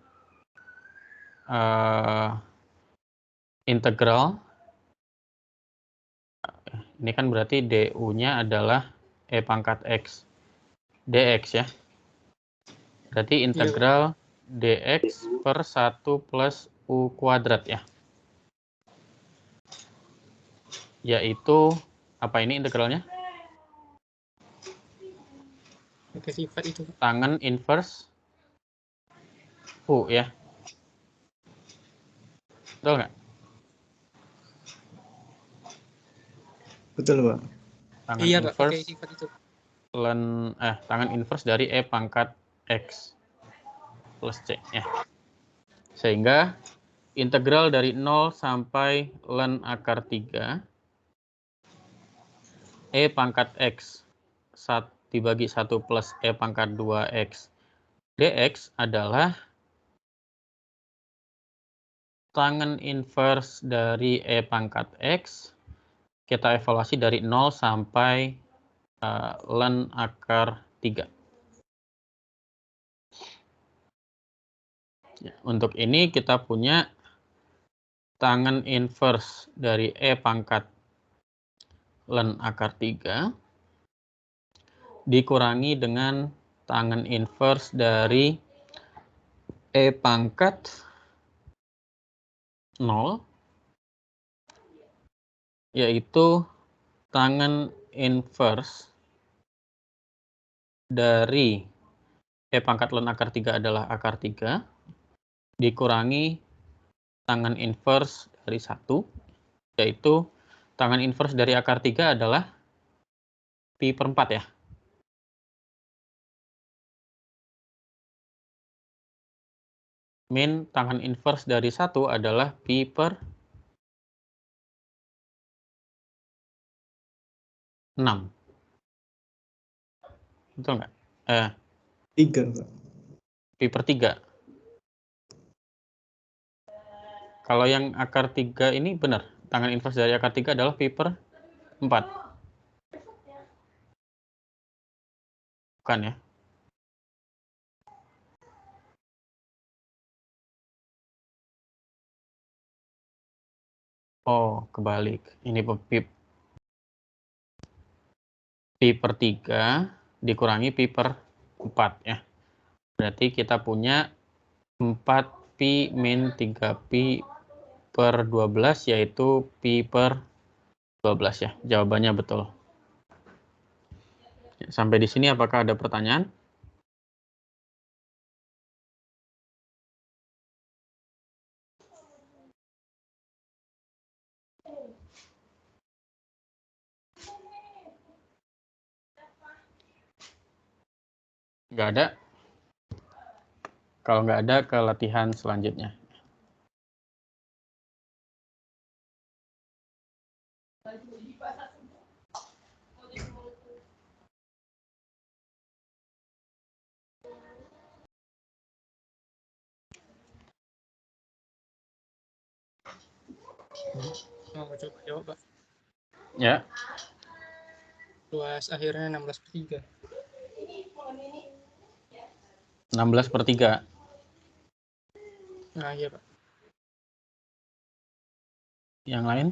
integral. Ini kan berarti DU-nya adalah E pangkat X dx ya. Berarti integral dx per 1 plus U kuadrat ya. Yaitu, apa ini integralnya? Oke, sifat itu. Tangen inverse U ya. Betul nggak? Betul, Pak. Tangan Iya, Pak, pakai inverse sifat itu. tangan inverse dari E pangkat X plus C ya. Sehingga integral dari 0 sampai ln akar 3 E pangkat X dibagi 1 plus E pangkat 2X dx adalah tangen inverse dari E pangkat X. Kita evaluasi dari 0 sampai ln akar 3. Ya, untuk ini kita punya tangen inverse dari E pangkat ln akar 3 dikurangi dengan tangen inverse dari E pangkat 0, yaitu tangen inverse dari E pangkat ln akar 3 adalah akar 3, dikurangi tangen inverse dari 1, yaitu tangen inverse dari akar 3 adalah pi per 4 ya. Min tangen inverse dari 1 adalah pi per 6. Betul nggak? 3, Pak. Pi per 3. Kalau yang akar 3 ini benar. Tangen inverse dari akar 3 adalah pi per 4. Bukan ya? Oh, kebalik. Ini pi per 3 dikurangi pi per 4 ya. Berarti kita punya 4 pi min 3 pi per 12 yaitu pi per 12 ya. Jawabannya betul. Sampai di sini apakah ada pertanyaan? Nggak ada. Kalau nggak ada, ke latihan selanjutnya. Mau coba jawab, Pak. Ya. Luas akhirnya 16/3. 16/3. Nah, iya, Pak. Yang lain?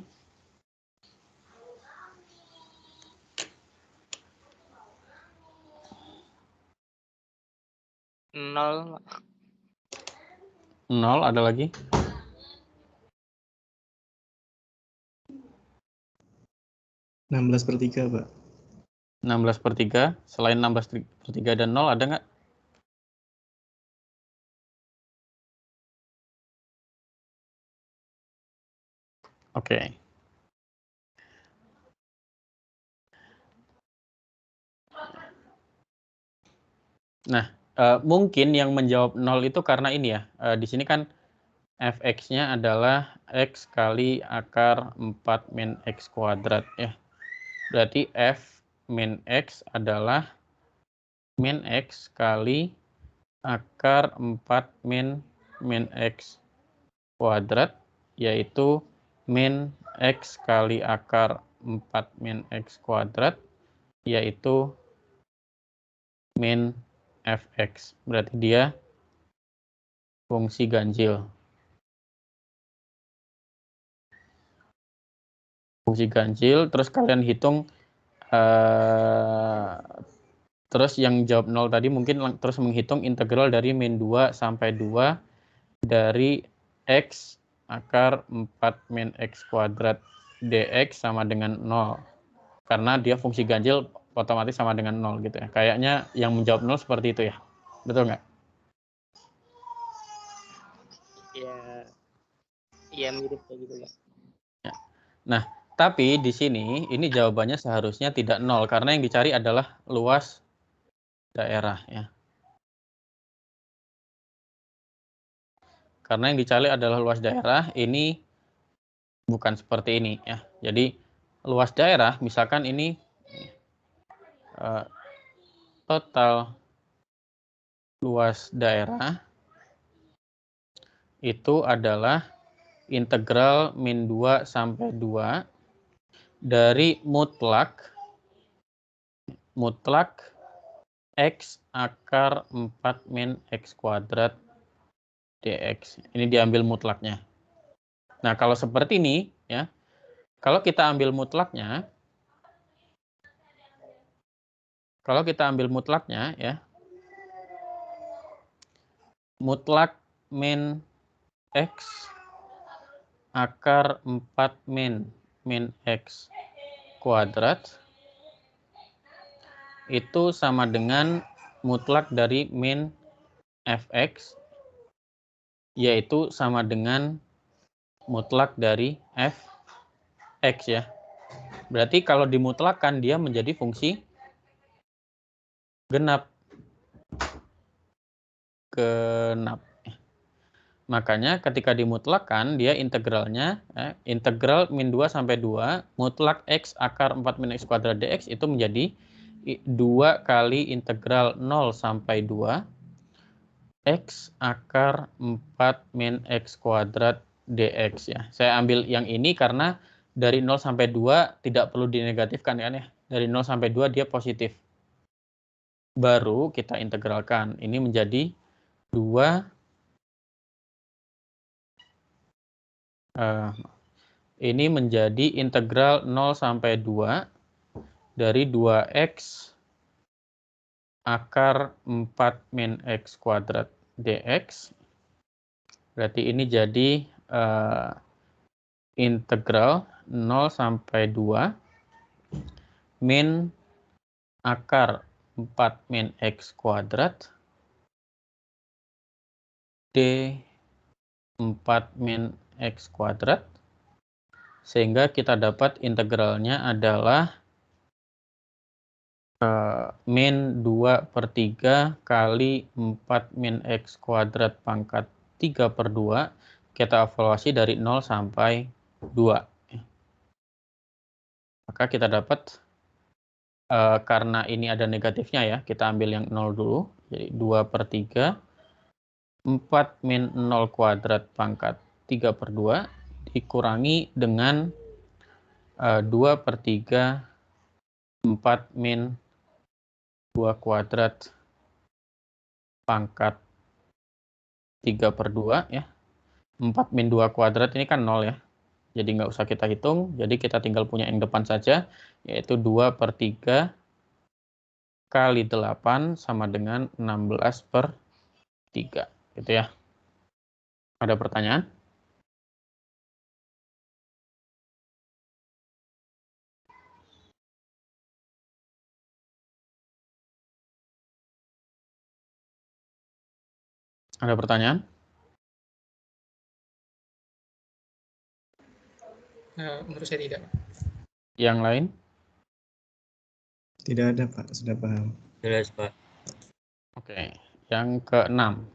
Nol. 0, ada lagi? 16/3, Pak. 16/3. Selain 16/3 dan 0, ada nggak? Oke. Nah, mungkin yang menjawab 0 itu karena ini ya, di sini kan fx-nya adalah x kali akar 4 min x kuadrat ya. Berarti f min x adalah min x kali akar 4 min x kuadrat, yaitu min x kali akar 4 min x kuadrat, yaitu min fx. Berarti dia fungsi ganjil. Fungsi ganjil, terus kalian hitung, terus yang jawab 0 tadi mungkin terus menghitung integral dari min 2 sampai 2 dari x akar 4 min x kuadrat dx sama dengan 0. Karena dia fungsi ganjil otomatis sama dengan 0 gitu ya. Kayaknya yang menjawab 0 seperti itu ya. Betul nggak? Iya mirip kayak gitu, Pak. Ya. Nah, tapi di sini ini jawabannya seharusnya tidak 0 karena yang dicari adalah luas daerah ya. Karena yang dicari adalah luas daerah, ini bukan seperti ini ya. Jadi luas daerah misalkan ini total luas daerah itu adalah integral min 2 sampai 2 dari mutlak x akar 4 min x kuadrat dx. Ini diambil mutlaknya. Nah, kalau seperti ini ya, kalau kita ambil mutlaknya ya, mutlak min x akar 4 min x kuadrat itu sama dengan mutlak dari min fx, yaitu sama dengan mutlak dari fx ya. Berarti kalau dimutlakkan dia menjadi fungsi genap. Makanya ketika dimutlakkan dia integralnya integral min 2 sampai 2 mutlak x akar 4 min x kuadrat dx itu menjadi 2 kali integral 0 sampai 2 x akar 4 min x kuadrat dx ya. Saya ambil yang ini karena dari 0 sampai 2 tidak perlu dinegatifkan kan ya. Dari 0 sampai 2 dia positif. Baru kita integralkan. Ini menjadi 2 ini menjadi integral 0 sampai 2 dari 2x akar 4 min x kuadrat dx. Berarti ini jadi integral 0 sampai 2 min akar 4 min x kuadrat d 4 min x kuadrat, sehingga kita dapat integralnya adalah min 2/3 kali 4 min X kuadrat pangkat 3/2, kita evaluasi dari 0 sampai 2. Maka kita dapat, karena ini ada negatifnya ya, kita ambil yang 0 dulu, jadi 2/3, 4 min 0 kuadrat pangkat 3/2, dikurangi dengan 2/3, 4 min 2 kuadrat pangkat 3/2 ya. 4 min 2 kuadrat ini kan 0 ya. Jadi nggak usah kita hitung, jadi kita tinggal punya yang depan saja, yaitu 2/3 kali 8 sama dengan 16/3. Gitu ya. Ada pertanyaan? Ada pertanyaan? Menurut saya tidak. Yang lain? Tidak ada, Pak. Sudah paham. Jelas, Pak. Oke. Yang ke-6.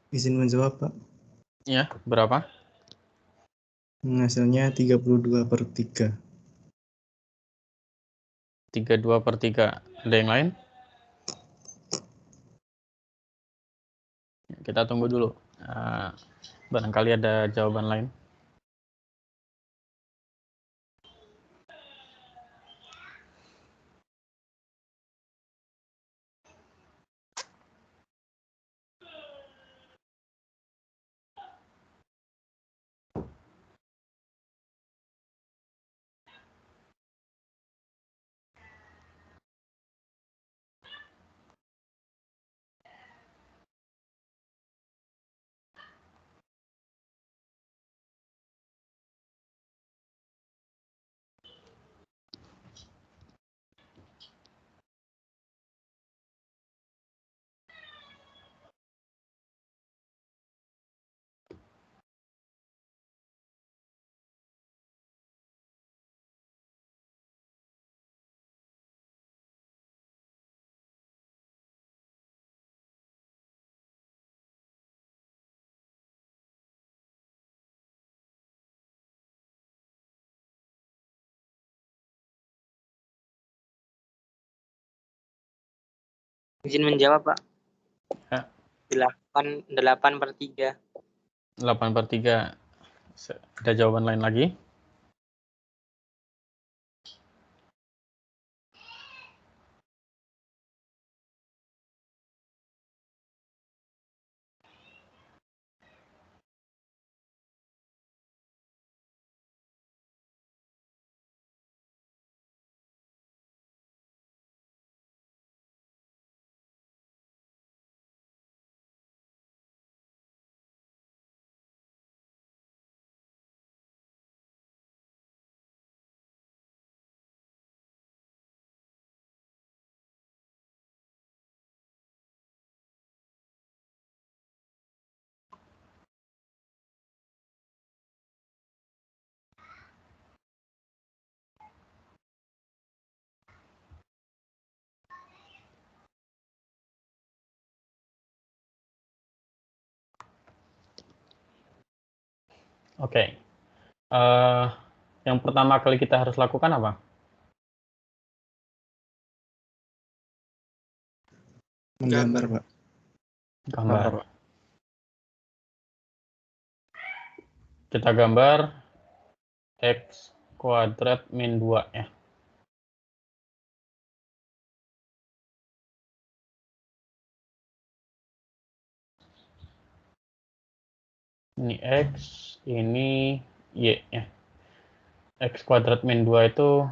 Izin menjawab, Pak. Ya, berapa? Hasilnya 32/3. 32/3. Ada yang lain? Kita tunggu dulu. Barangkali ada jawaban lain. Izin menjawab, Pak. Ya. 8/3. 8/3. Ada jawaban lain lagi? Oke. Yang pertama kali kita harus lakukan apa? Menggambar, Pak. Gambar. Kita gambar X kuadrat min 2 ya. Ini X, ini Y ya. X kuadrat min 2 itu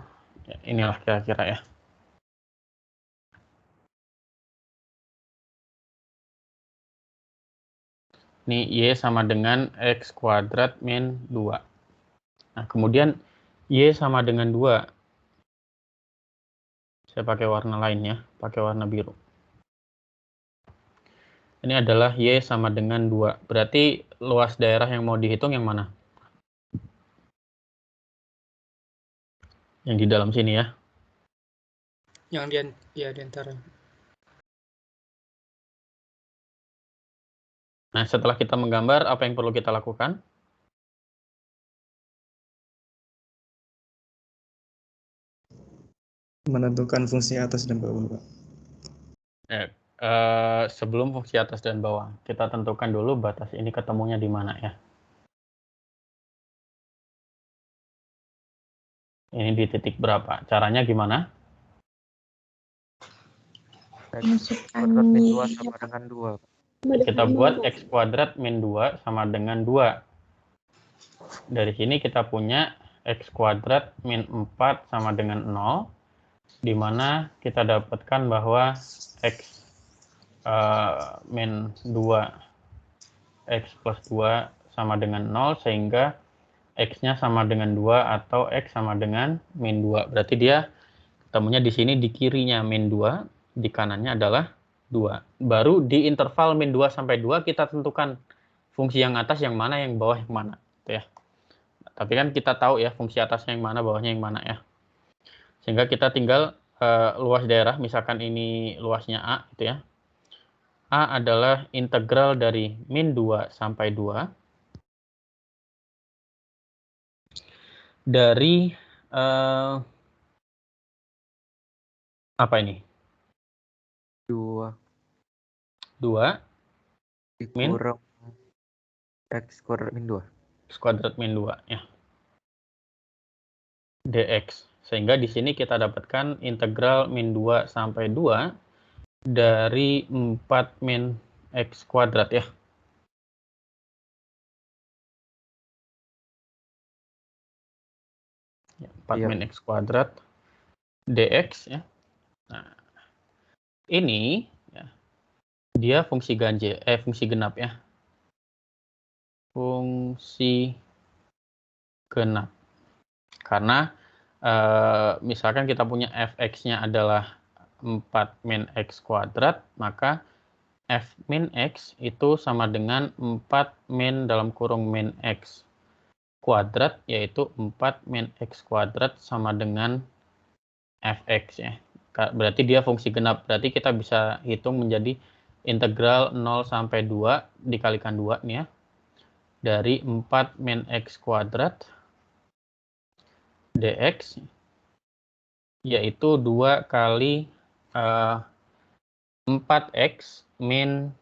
ya, inilah kira-kira ya. Ini Y sama dengan X kuadrat min 2. Nah, kemudian Y sama dengan 2. Saya pakai warna lain ya, pakai warna biru. Ini adalah Y sama dengan 2. Berarti luas daerah yang mau dihitung yang mana? Yang di dalam sini ya. Yang di antara. Nah, setelah kita menggambar, apa yang perlu kita lakukan? Menentukan fungsi atas dan bawah, Pak. Sebelum fungsi atas dan bawah, kita tentukan dulu batas ini ketemunya di mana ya. Ini di titik berapa? Caranya gimana? X kuadrat min 2 sama dengan 2. Kita buat X kuadrat min 2 sama dengan 2. Dari sini kita punya X kuadrat min 4 sama dengan 0, di mana kita dapatkan bahwa X min 2 X plus 2 sama dengan 0, sehingga X-nya sama dengan 2 atau X sama dengan min 2. Berarti dia ketemunya di sini di kirinya min 2, di kanannya adalah 2. Baru di interval min 2 sampai 2 kita tentukan fungsi yang atas yang mana, yang bawah yang mana. Gitu ya. Tapi kan kita tahu ya fungsi atasnya yang mana, bawahnya yang mana ya. Sehingga kita tinggal luas daerah, misalkan ini luasnya A gitu ya. A adalah integral dari min 2 sampai 2 dari apa ini? 2 dikurang X kuadrat min 2. X kuadrat min 2 ya. dx. Sehingga di sini kita dapatkan integral min 2 sampai 2 dari 4 min X kuadrat ya. Ya, 4 min X kuadrat dx ya. Nah, ini ya, dia fungsi ganjil, fungsi genap ya. Fungsi genap. Karena misalkan kita punya fx-nya adalah 4 min X kuadrat, maka f min X itu sama dengan 4 min dalam kurung min X kuadrat, yaitu 4 min X kuadrat sama dengan fx ya. Berarti dia fungsi genap. Berarti kita bisa hitung menjadi integral 0 sampai 2 dikalikan 2 nih ya. Dari 4 min X kuadrat dx, yaitu 2 kali 4x min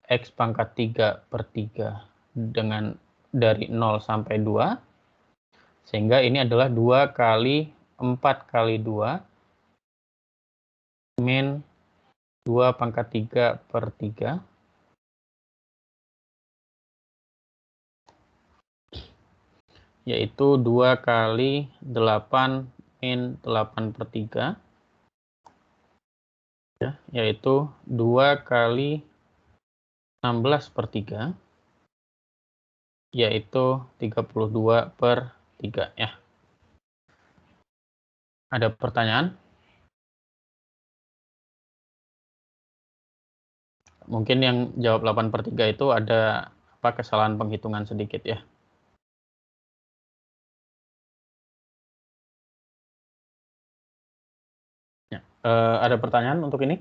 x pangkat 3 per 3 dengan dari 0 sampai 2, sehingga ini adalah 2 kali 4 kali 2 min 2 pangkat 3 per 3, yaitu 2 kali 8 min 8 per 3, ya, yaitu 2 kali 16 per 3, yaitu 32 per 3 ya. Ada pertanyaan? Mungkin yang jawab 8 per 3 itu ada kesalahan penghitungan sedikit ya. Ya, ada pertanyaan untuk ini?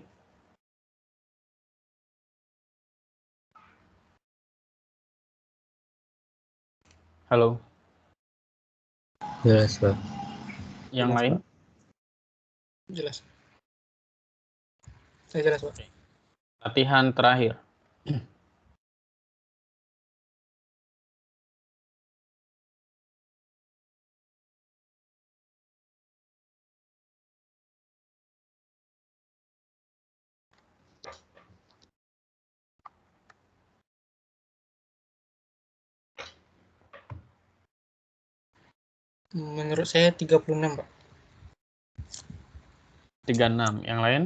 Halo. Jelas, Pak. Yang Jelas, lain? Pak. Jelas. Saya jelas, Pak. Latihan terakhir. Menurut saya 36, Pak. 36. Yang lain?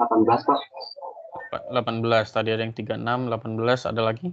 Pak. 18. Tadi ada yang 36, 18 ada lagi?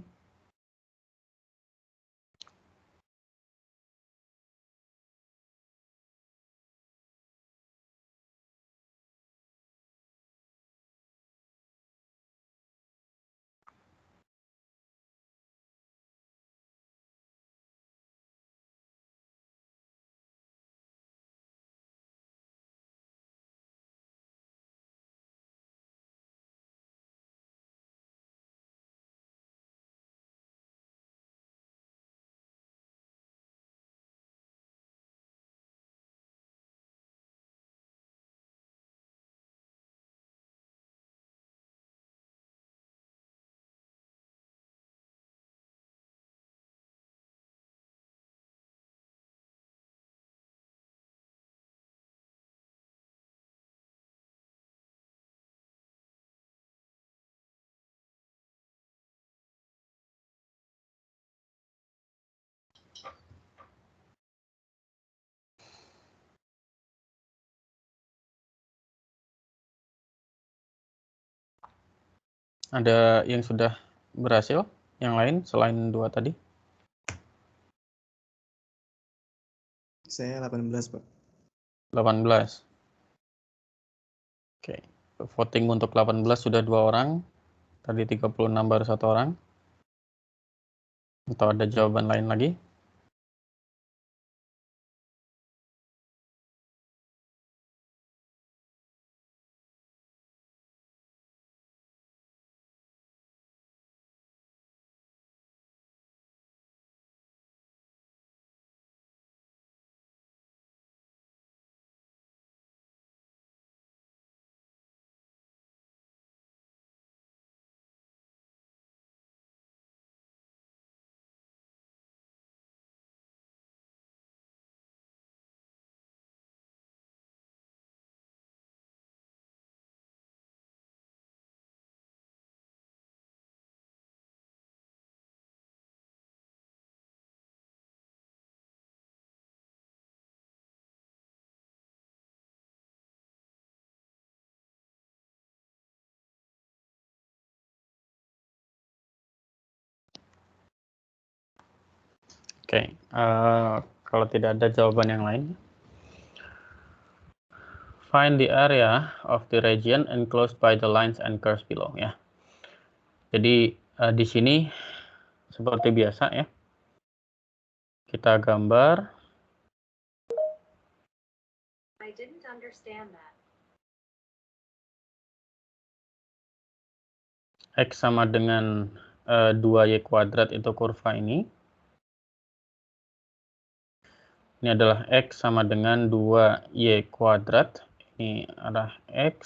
Ada yang sudah berhasil? Yang lain selain 2 tadi? Saya 18, Pak. 18. Oke. Voting untuk 18 sudah 2 orang. Tadi 36 baru 1 orang. Atau ada jawaban lain lagi? Oke, kalau tidak ada jawaban yang lain. Find the area of the region enclosed by the lines and curves below, ya. Jadi di sini seperti biasa ya, kita gambar. I didn't understand that. X sama dengan 2Y kuadrat itu kurva ini. Ini adalah X sama dengan 2Y kuadrat. Ini arah X,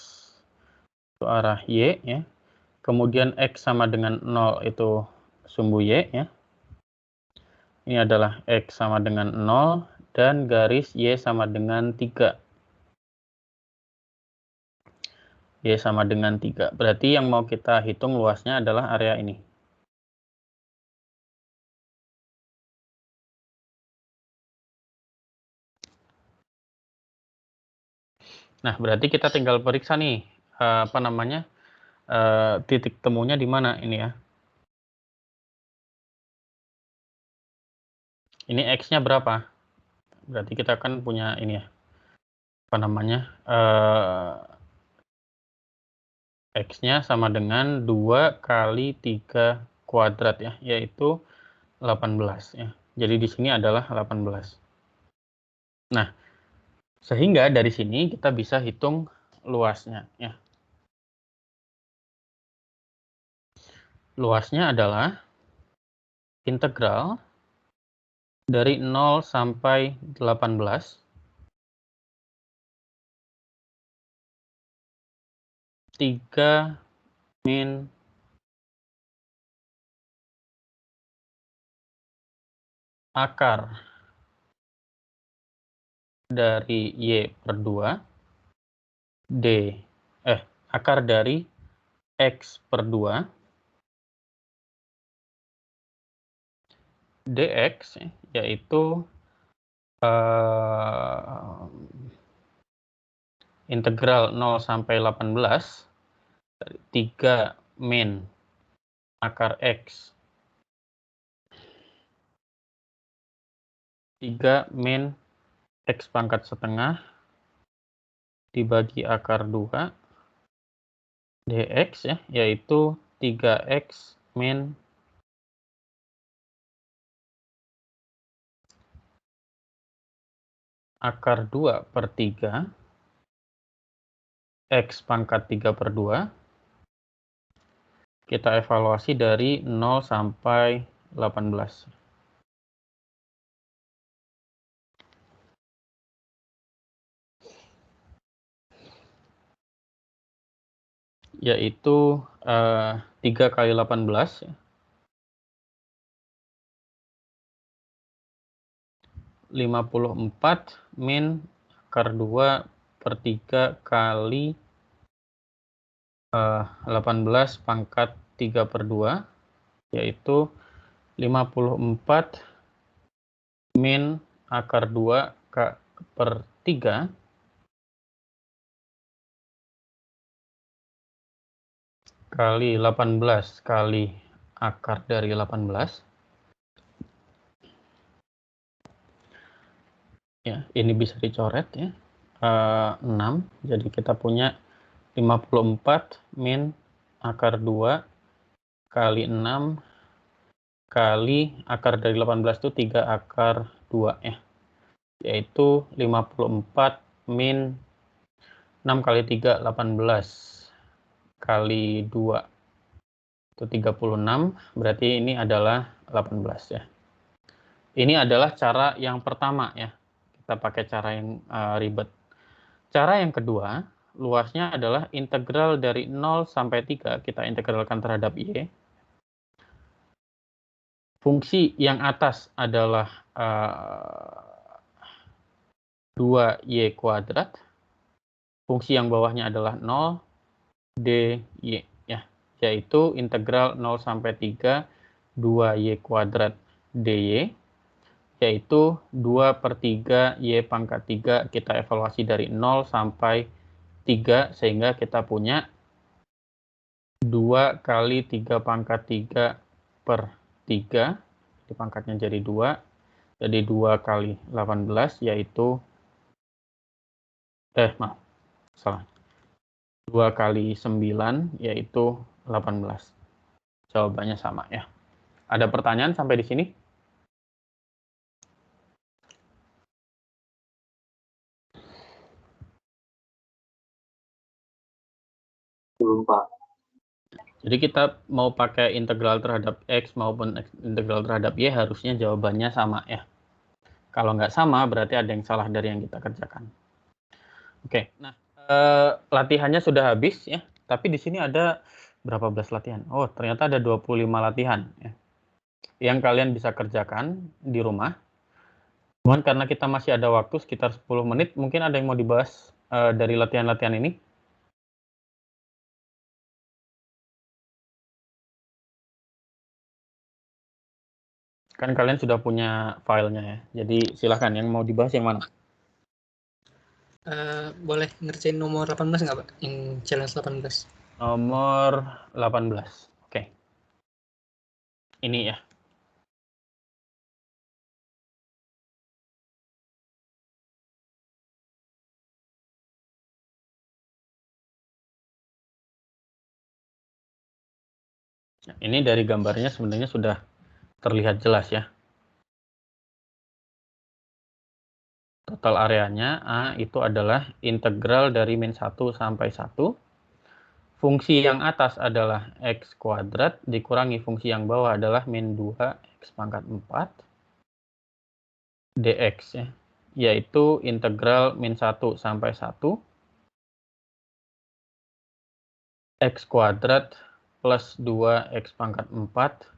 itu arah Y ya. Kemudian X sama dengan 0 itu sumbu Y ya. Ini adalah X sama dengan 0 dan garis Y sama dengan 3. Y sama dengan 3. Berarti yang mau kita hitung luasnya adalah area ini. Nah, berarti kita tinggal periksa nih, titik temunya di mana ini ya. Ini X-nya berapa? Berarti kita kan punya ini ya, X-nya sama dengan 2 kali 3 kuadrat ya, yaitu 18 ya. Jadi di sini adalah 18. Nah, sehingga dari sini kita bisa hitung luasnya ya. Luasnya adalah integral dari 0 sampai 18 3 min akar dari Y per 2 akar dari X per 2 dx yaitu integral 0 sampai 18 dari 3 min akar X 3 min X pangkat setengah dibagi akar 2 dx ya, yaitu 3x min akar 2 per 3 X pangkat 3 per 2. Kita evaluasi dari 0 sampai 18. Yaitu 3 kali 18 ya. 54 min akar 2 per 3 kali 18 pangkat 3 per 2, yaitu 54 min akar 2 per 3 kali 18 kali akar dari 18. Ya, ini bisa dicoret ya. 6. Jadi kita punya 54 min akar 2 kali 6 kali akar dari 18 itu 3 akar 2 ya. Yaitu 54 min 6 kali 3 18 kali 2 itu 36, berarti ini adalah 18 ya. Ini adalah cara yang pertama ya. Kita pakai cara yang ribet. Cara yang kedua, luasnya adalah integral dari 0 sampai 3, kita integralkan terhadap Y. Fungsi yang atas adalah 2Y kuadrat. Fungsi yang bawahnya adalah 0 dy ya, yaitu integral 0 sampai 3 2Y kuadrat dy, yaitu 2 per 3 Y pangkat 3, kita evaluasi dari 0 sampai 3, sehingga kita punya 2 kali 3 pangkat 3 per 3, di pangkatnya jadi 2, Jadi 2 kali 18 yaitu, maaf, salah. 2 kali 9 yaitu 18. Jawabannya sama ya. Ada pertanyaan sampai di sini? Belum, Pak. Jadi kita mau pakai integral terhadap X maupun integral terhadap Y harusnya jawabannya sama ya. Kalau nggak sama berarti ada yang salah dari yang kita kerjakan. Oke, nah latihannya sudah habis ya. Tapi di sini ada berapa belas latihan? Oh, ternyata ada 25 latihan ya. Yang kalian bisa kerjakan di rumah. Cuman karena kita masih ada waktu sekitar 10 menit, mungkin ada yang mau dibahas dari latihan-latihan ini? Kan kalian sudah punya filenya ya. Jadi silahkan yang mau dibahas yang mana? Boleh ngerjain nomor 18 nggak, Pak? Yang challenge 18. Nomor 18. Oke. Ini ya. Ini dari gambarnya sebenarnya sudah terlihat jelas ya. Total areanya A itu adalah integral dari min 1 sampai 1. Fungsi yang atas adalah X kuadrat dikurangi fungsi yang bawah adalah min 2 X pangkat 4 dx ya. Yaitu integral min 1 sampai 1 X kuadrat plus 2 X pangkat 4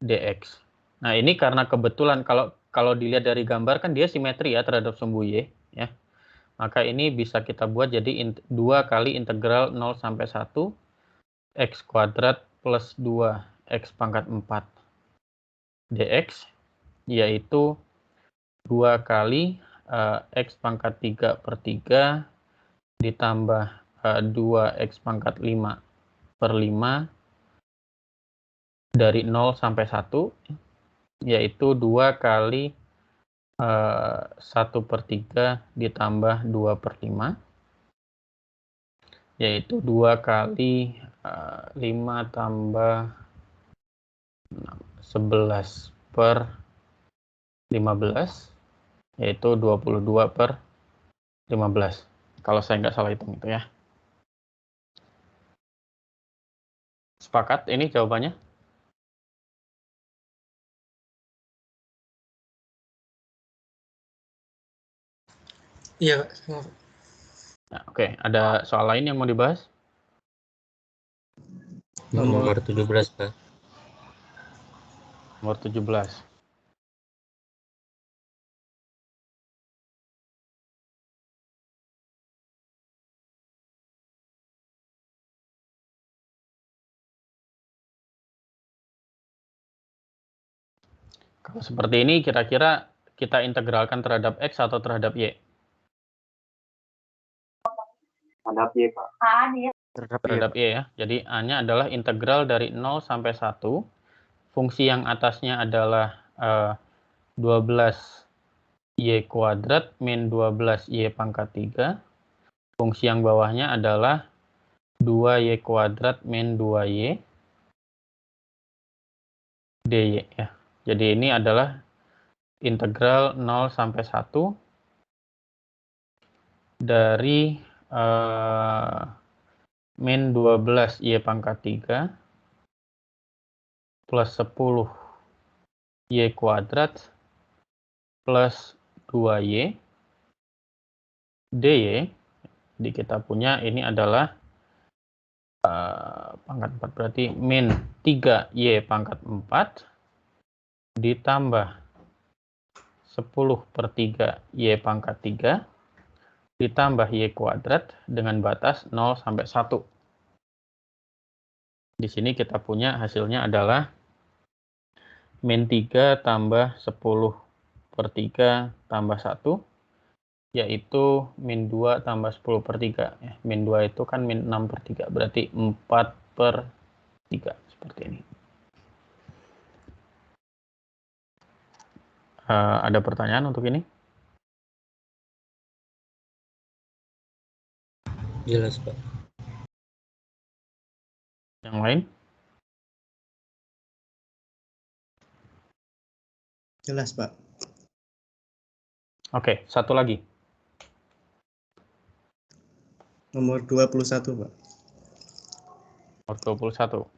dx. Nah ini karena kebetulan kalau dilihat dari gambar kan dia simetri ya terhadap sumbu Y ya. Maka ini bisa kita buat jadi 2 kali integral 0 sampai 1 X kuadrat plus 2 X pangkat 4 dx yaitu 2 kali X pangkat 3 per 3 ditambah 2 X pangkat 5 per 5 dari 0 sampai 1 yaitu 2 kali 1 per 3 ditambah 2 per 5 yaitu 2 kali 5 tambah 11 per 15 yaitu 22 per 15 kalau saya nggak salah hitung itu ya. Sepakat ini jawabannya? Iya, Pak. Nah, oke, ada soal lain yang mau dibahas? Nomor 17, Pak. Nomor 17. Kalau seperti ini kira-kira kita integralkan terhadap X atau terhadap Y? Terhadap Y, Pak. Terhadap Y ya. Jadi A-nya adalah integral dari 0 sampai 1. Fungsi yang atasnya adalah 12Y kuadrat min 12Y pangkat 3. Fungsi yang bawahnya adalah 2Y kuadrat min 2Y dy ya. Jadi ini adalah integral 0 sampai 1 dari min 12Y pangkat 3 plus 10Y kuadrat plus 2Y dy. Jadi kita punya ini adalah pangkat 4 berarti min 3Y pangkat 4 ditambah 10 per 3 Y pangkat 3 ditambah Y kuadrat dengan batas 0 sampai 1. Di sini kita punya hasilnya adalah min 3 tambah 10 per 3 tambah 1 yaitu min 2 tambah 10 per 3 ya. Min 2 itu kan min 6 per 3 berarti 4 per 3 seperti ini. Ada pertanyaan untuk ini? Jelas, Pak. Yang lain? Jelas, Pak. Oke, satu lagi. Nomor 21, Pak. Nomor 21.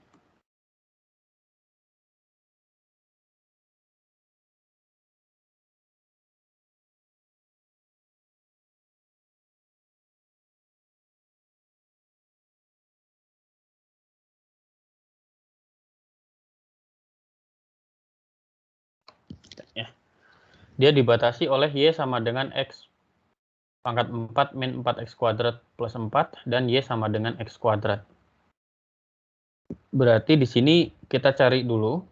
Ya. Dia dibatasi oleh Y sama dengan X pangkat 4 min 4X kuadrat plus 4 dan Y sama dengan X kuadrat. Berarti di sini kita cari dulu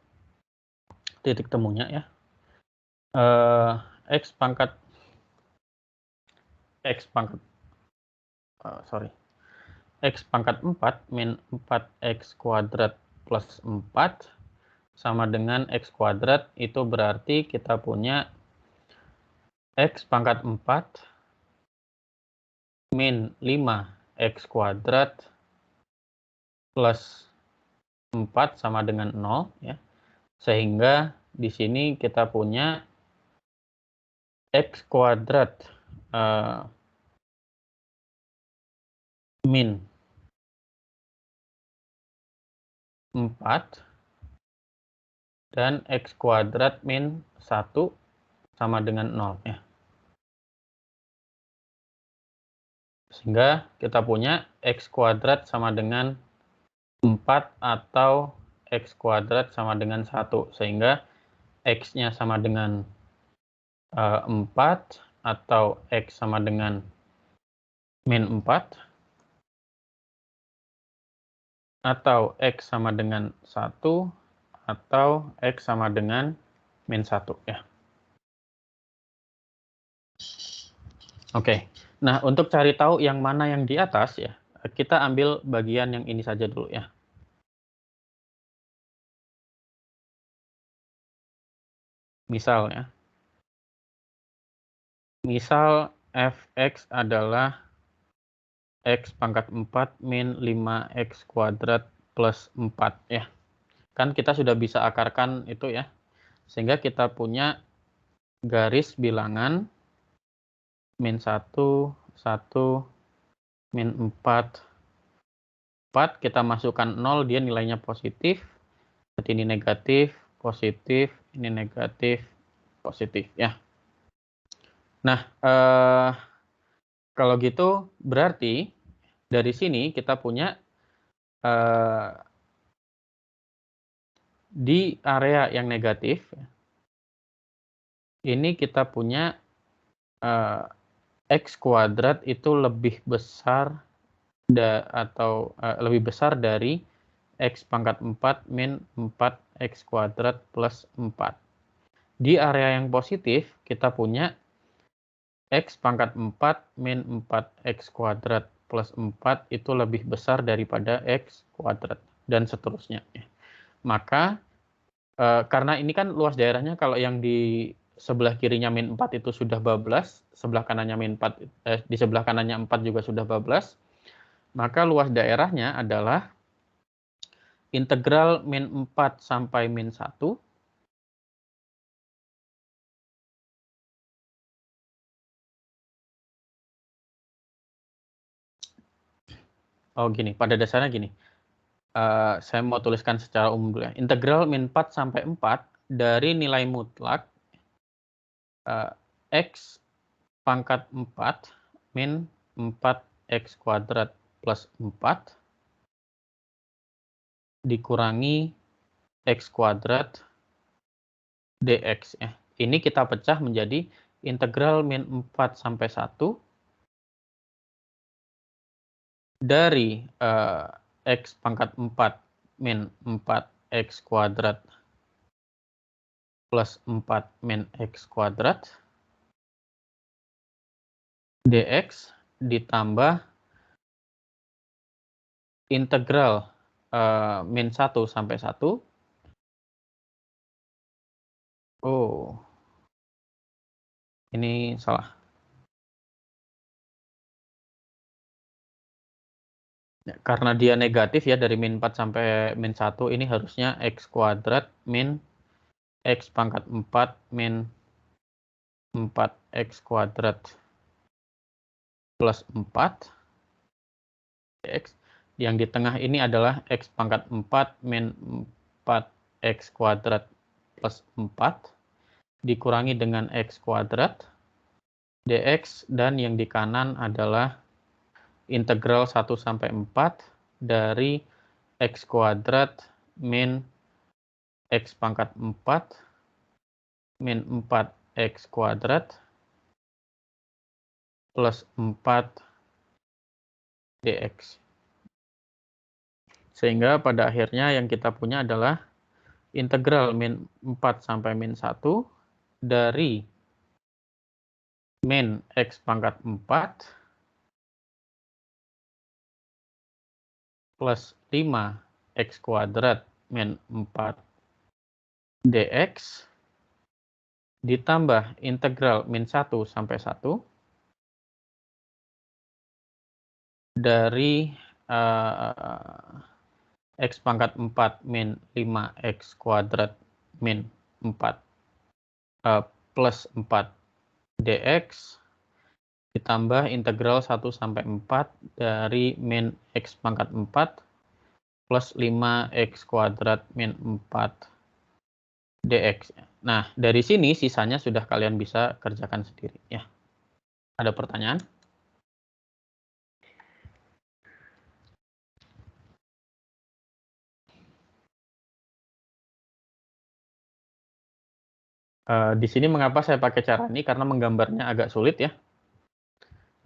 titik temunya ya. X pangkat X pangkat X 4 min 4X kuadrat plus 4 sama dengan X kuadrat, itu berarti kita punya X pangkat 4 min 5X kuadrat plus 4 sama dengan 0 ya. Sehingga di sini kita punya X kuadrat min 4 dan X kuadrat min 1 sama dengan 0 ya. Sehingga kita punya X kuadrat sama dengan 4 atau X kuadrat sama dengan 1. Sehingga X-nya sama dengan 4 atau X sama dengan min 4 atau X sama dengan 1 atau X sama dengan min 1 ya. Oke, nah untuk cari tahu yang mana yang di atas ya, kita ambil bagian yang ini saja dulu ya. Misal ya. Misal fx adalah x pangkat 4 min 5x kuadrat plus 4 ya. Kan kita sudah bisa akarkan itu ya. Sehingga kita punya garis bilangan min 1, 1, min 4, 4, kita masukkan 0, dia nilainya positif. Berarti ini negatif, positif, ini negatif, positif ya. Nah, kalau gitu berarti dari sini kita punya di area yang negatif, ini kita punya X kuadrat itu lebih besar lebih besar dari X pangkat 4 min 4X kuadrat plus 4. Di area yang positif kita punya X pangkat 4 min 4X kuadrat plus 4 itu lebih besar daripada X kuadrat dan seterusnya. Maka karena ini kan luas daerahnya, kalau yang di sebelah kirinya min 4 itu sudah bablas, sebelah kanannya min 4, di sebelah kanannya 4 juga sudah bablas, maka luas daerahnya adalah integral min 4 sampai min 1 gini, pada dasarnya gini. Saya mau tuliskan secara umum dulu ya. Integral min 4 sampai 4 dari nilai mutlak X pangkat 4 min 4X kuadrat plus 4 dikurangi X kuadrat dx ya. Ini kita pecah menjadi integral min 4 sampai 1 dari X pangkat 4 min 4X kuadrat plus 4 min X kuadrat dx ditambah integral min 1 sampai 1. Ini salah. Ya, karena dia negatif ya dari min 4 sampai min 1, ini harusnya X kuadrat min X pangkat 4 min 4X kuadrat plus 4 X. Yang di tengah ini adalah X pangkat 4 min 4X kuadrat plus 4 dikurangi dengan X kuadrat dx, dan yang di kanan adalah integral 1 sampai 4 dari X kuadrat min X pangkat 4 min 4X kuadrat plus 4 dx. Sehingga pada akhirnya yang kita punya adalah integral min 4 sampai min 1 dari min X pangkat 4 plus 5X kuadrat min 4 dx ditambah integral min 1 sampai 1 dari X pangkat 4 min 5X kuadrat min 4 plus 4 dx ditambah integral 1 sampai 4 dari min X pangkat 4 plus 5X kuadrat min 4 dx. Nah, dari sini sisanya sudah kalian bisa kerjakan sendiri ya. Ada pertanyaan? Di sini mengapa saya pakai cara ini? Karena menggambarnya agak sulit ya.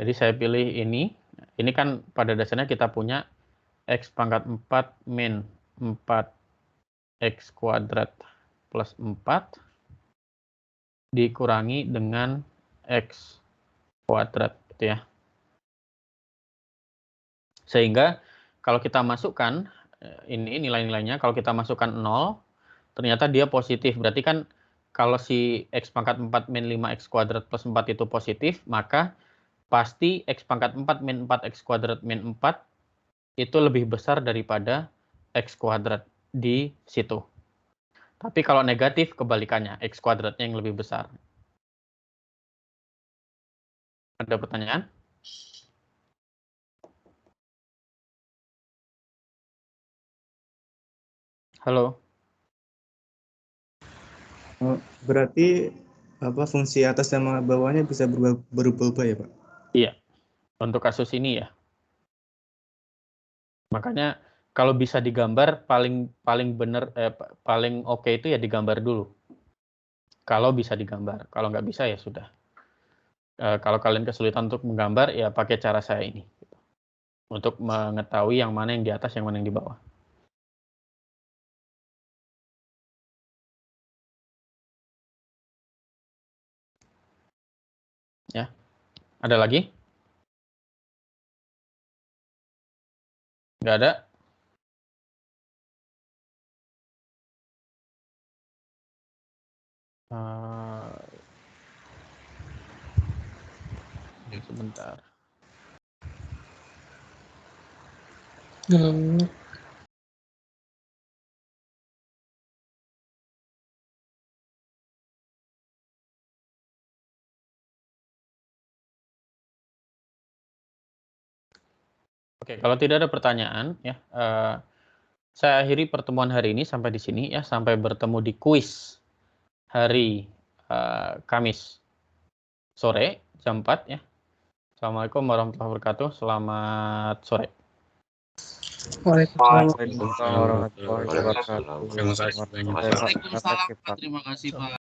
Jadi saya pilih ini. Ini kan pada dasarnya kita punya X pangkat 4 min 4X kuadrat plus 4 dikurangi dengan X kuadrat gitu ya. Sehingga kalau kita masukkan ini nilai-nilainya, kalau kita masukkan 0, ternyata dia positif. Berarti kan kalau si X pangkat 4 min 5X kuadrat plus 4 itu positif, maka pasti X pangkat 4 min 4X kuadrat min 4 itu lebih besar daripada X kuadrat di situ. Tapi kalau negatif kebalikannya, X kuadratnya yang lebih besar. Ada pertanyaan? Halo? Berarti fungsi atas sama bawahnya bisa berubah-ubah ya, Pak? Iya. Untuk kasus ini ya. Makanya kalau bisa digambar paling benar paling oke itu ya digambar dulu. Kalau bisa digambar, kalau nggak bisa ya sudah. Kalau kalian kesulitan untuk menggambar ya pakai cara saya ini. Untuk mengetahui yang mana yang di atas, yang mana yang di bawah. Ya. Ada lagi? Nggak ada? Sebentar. Oke, kalau tidak ada pertanyaan ya, saya akhiri pertemuan hari ini sampai di sini ya, sampai bertemu di kuis hari Kamis sore jam 4 ya. Assalamualaikum warahmatullahi wabarakatuh. Selamat sore. Waalaikumsalam warahmatullahi wabarakatuh. Terima kasih. Terima kasih, Pak. Terima kasih, Pak.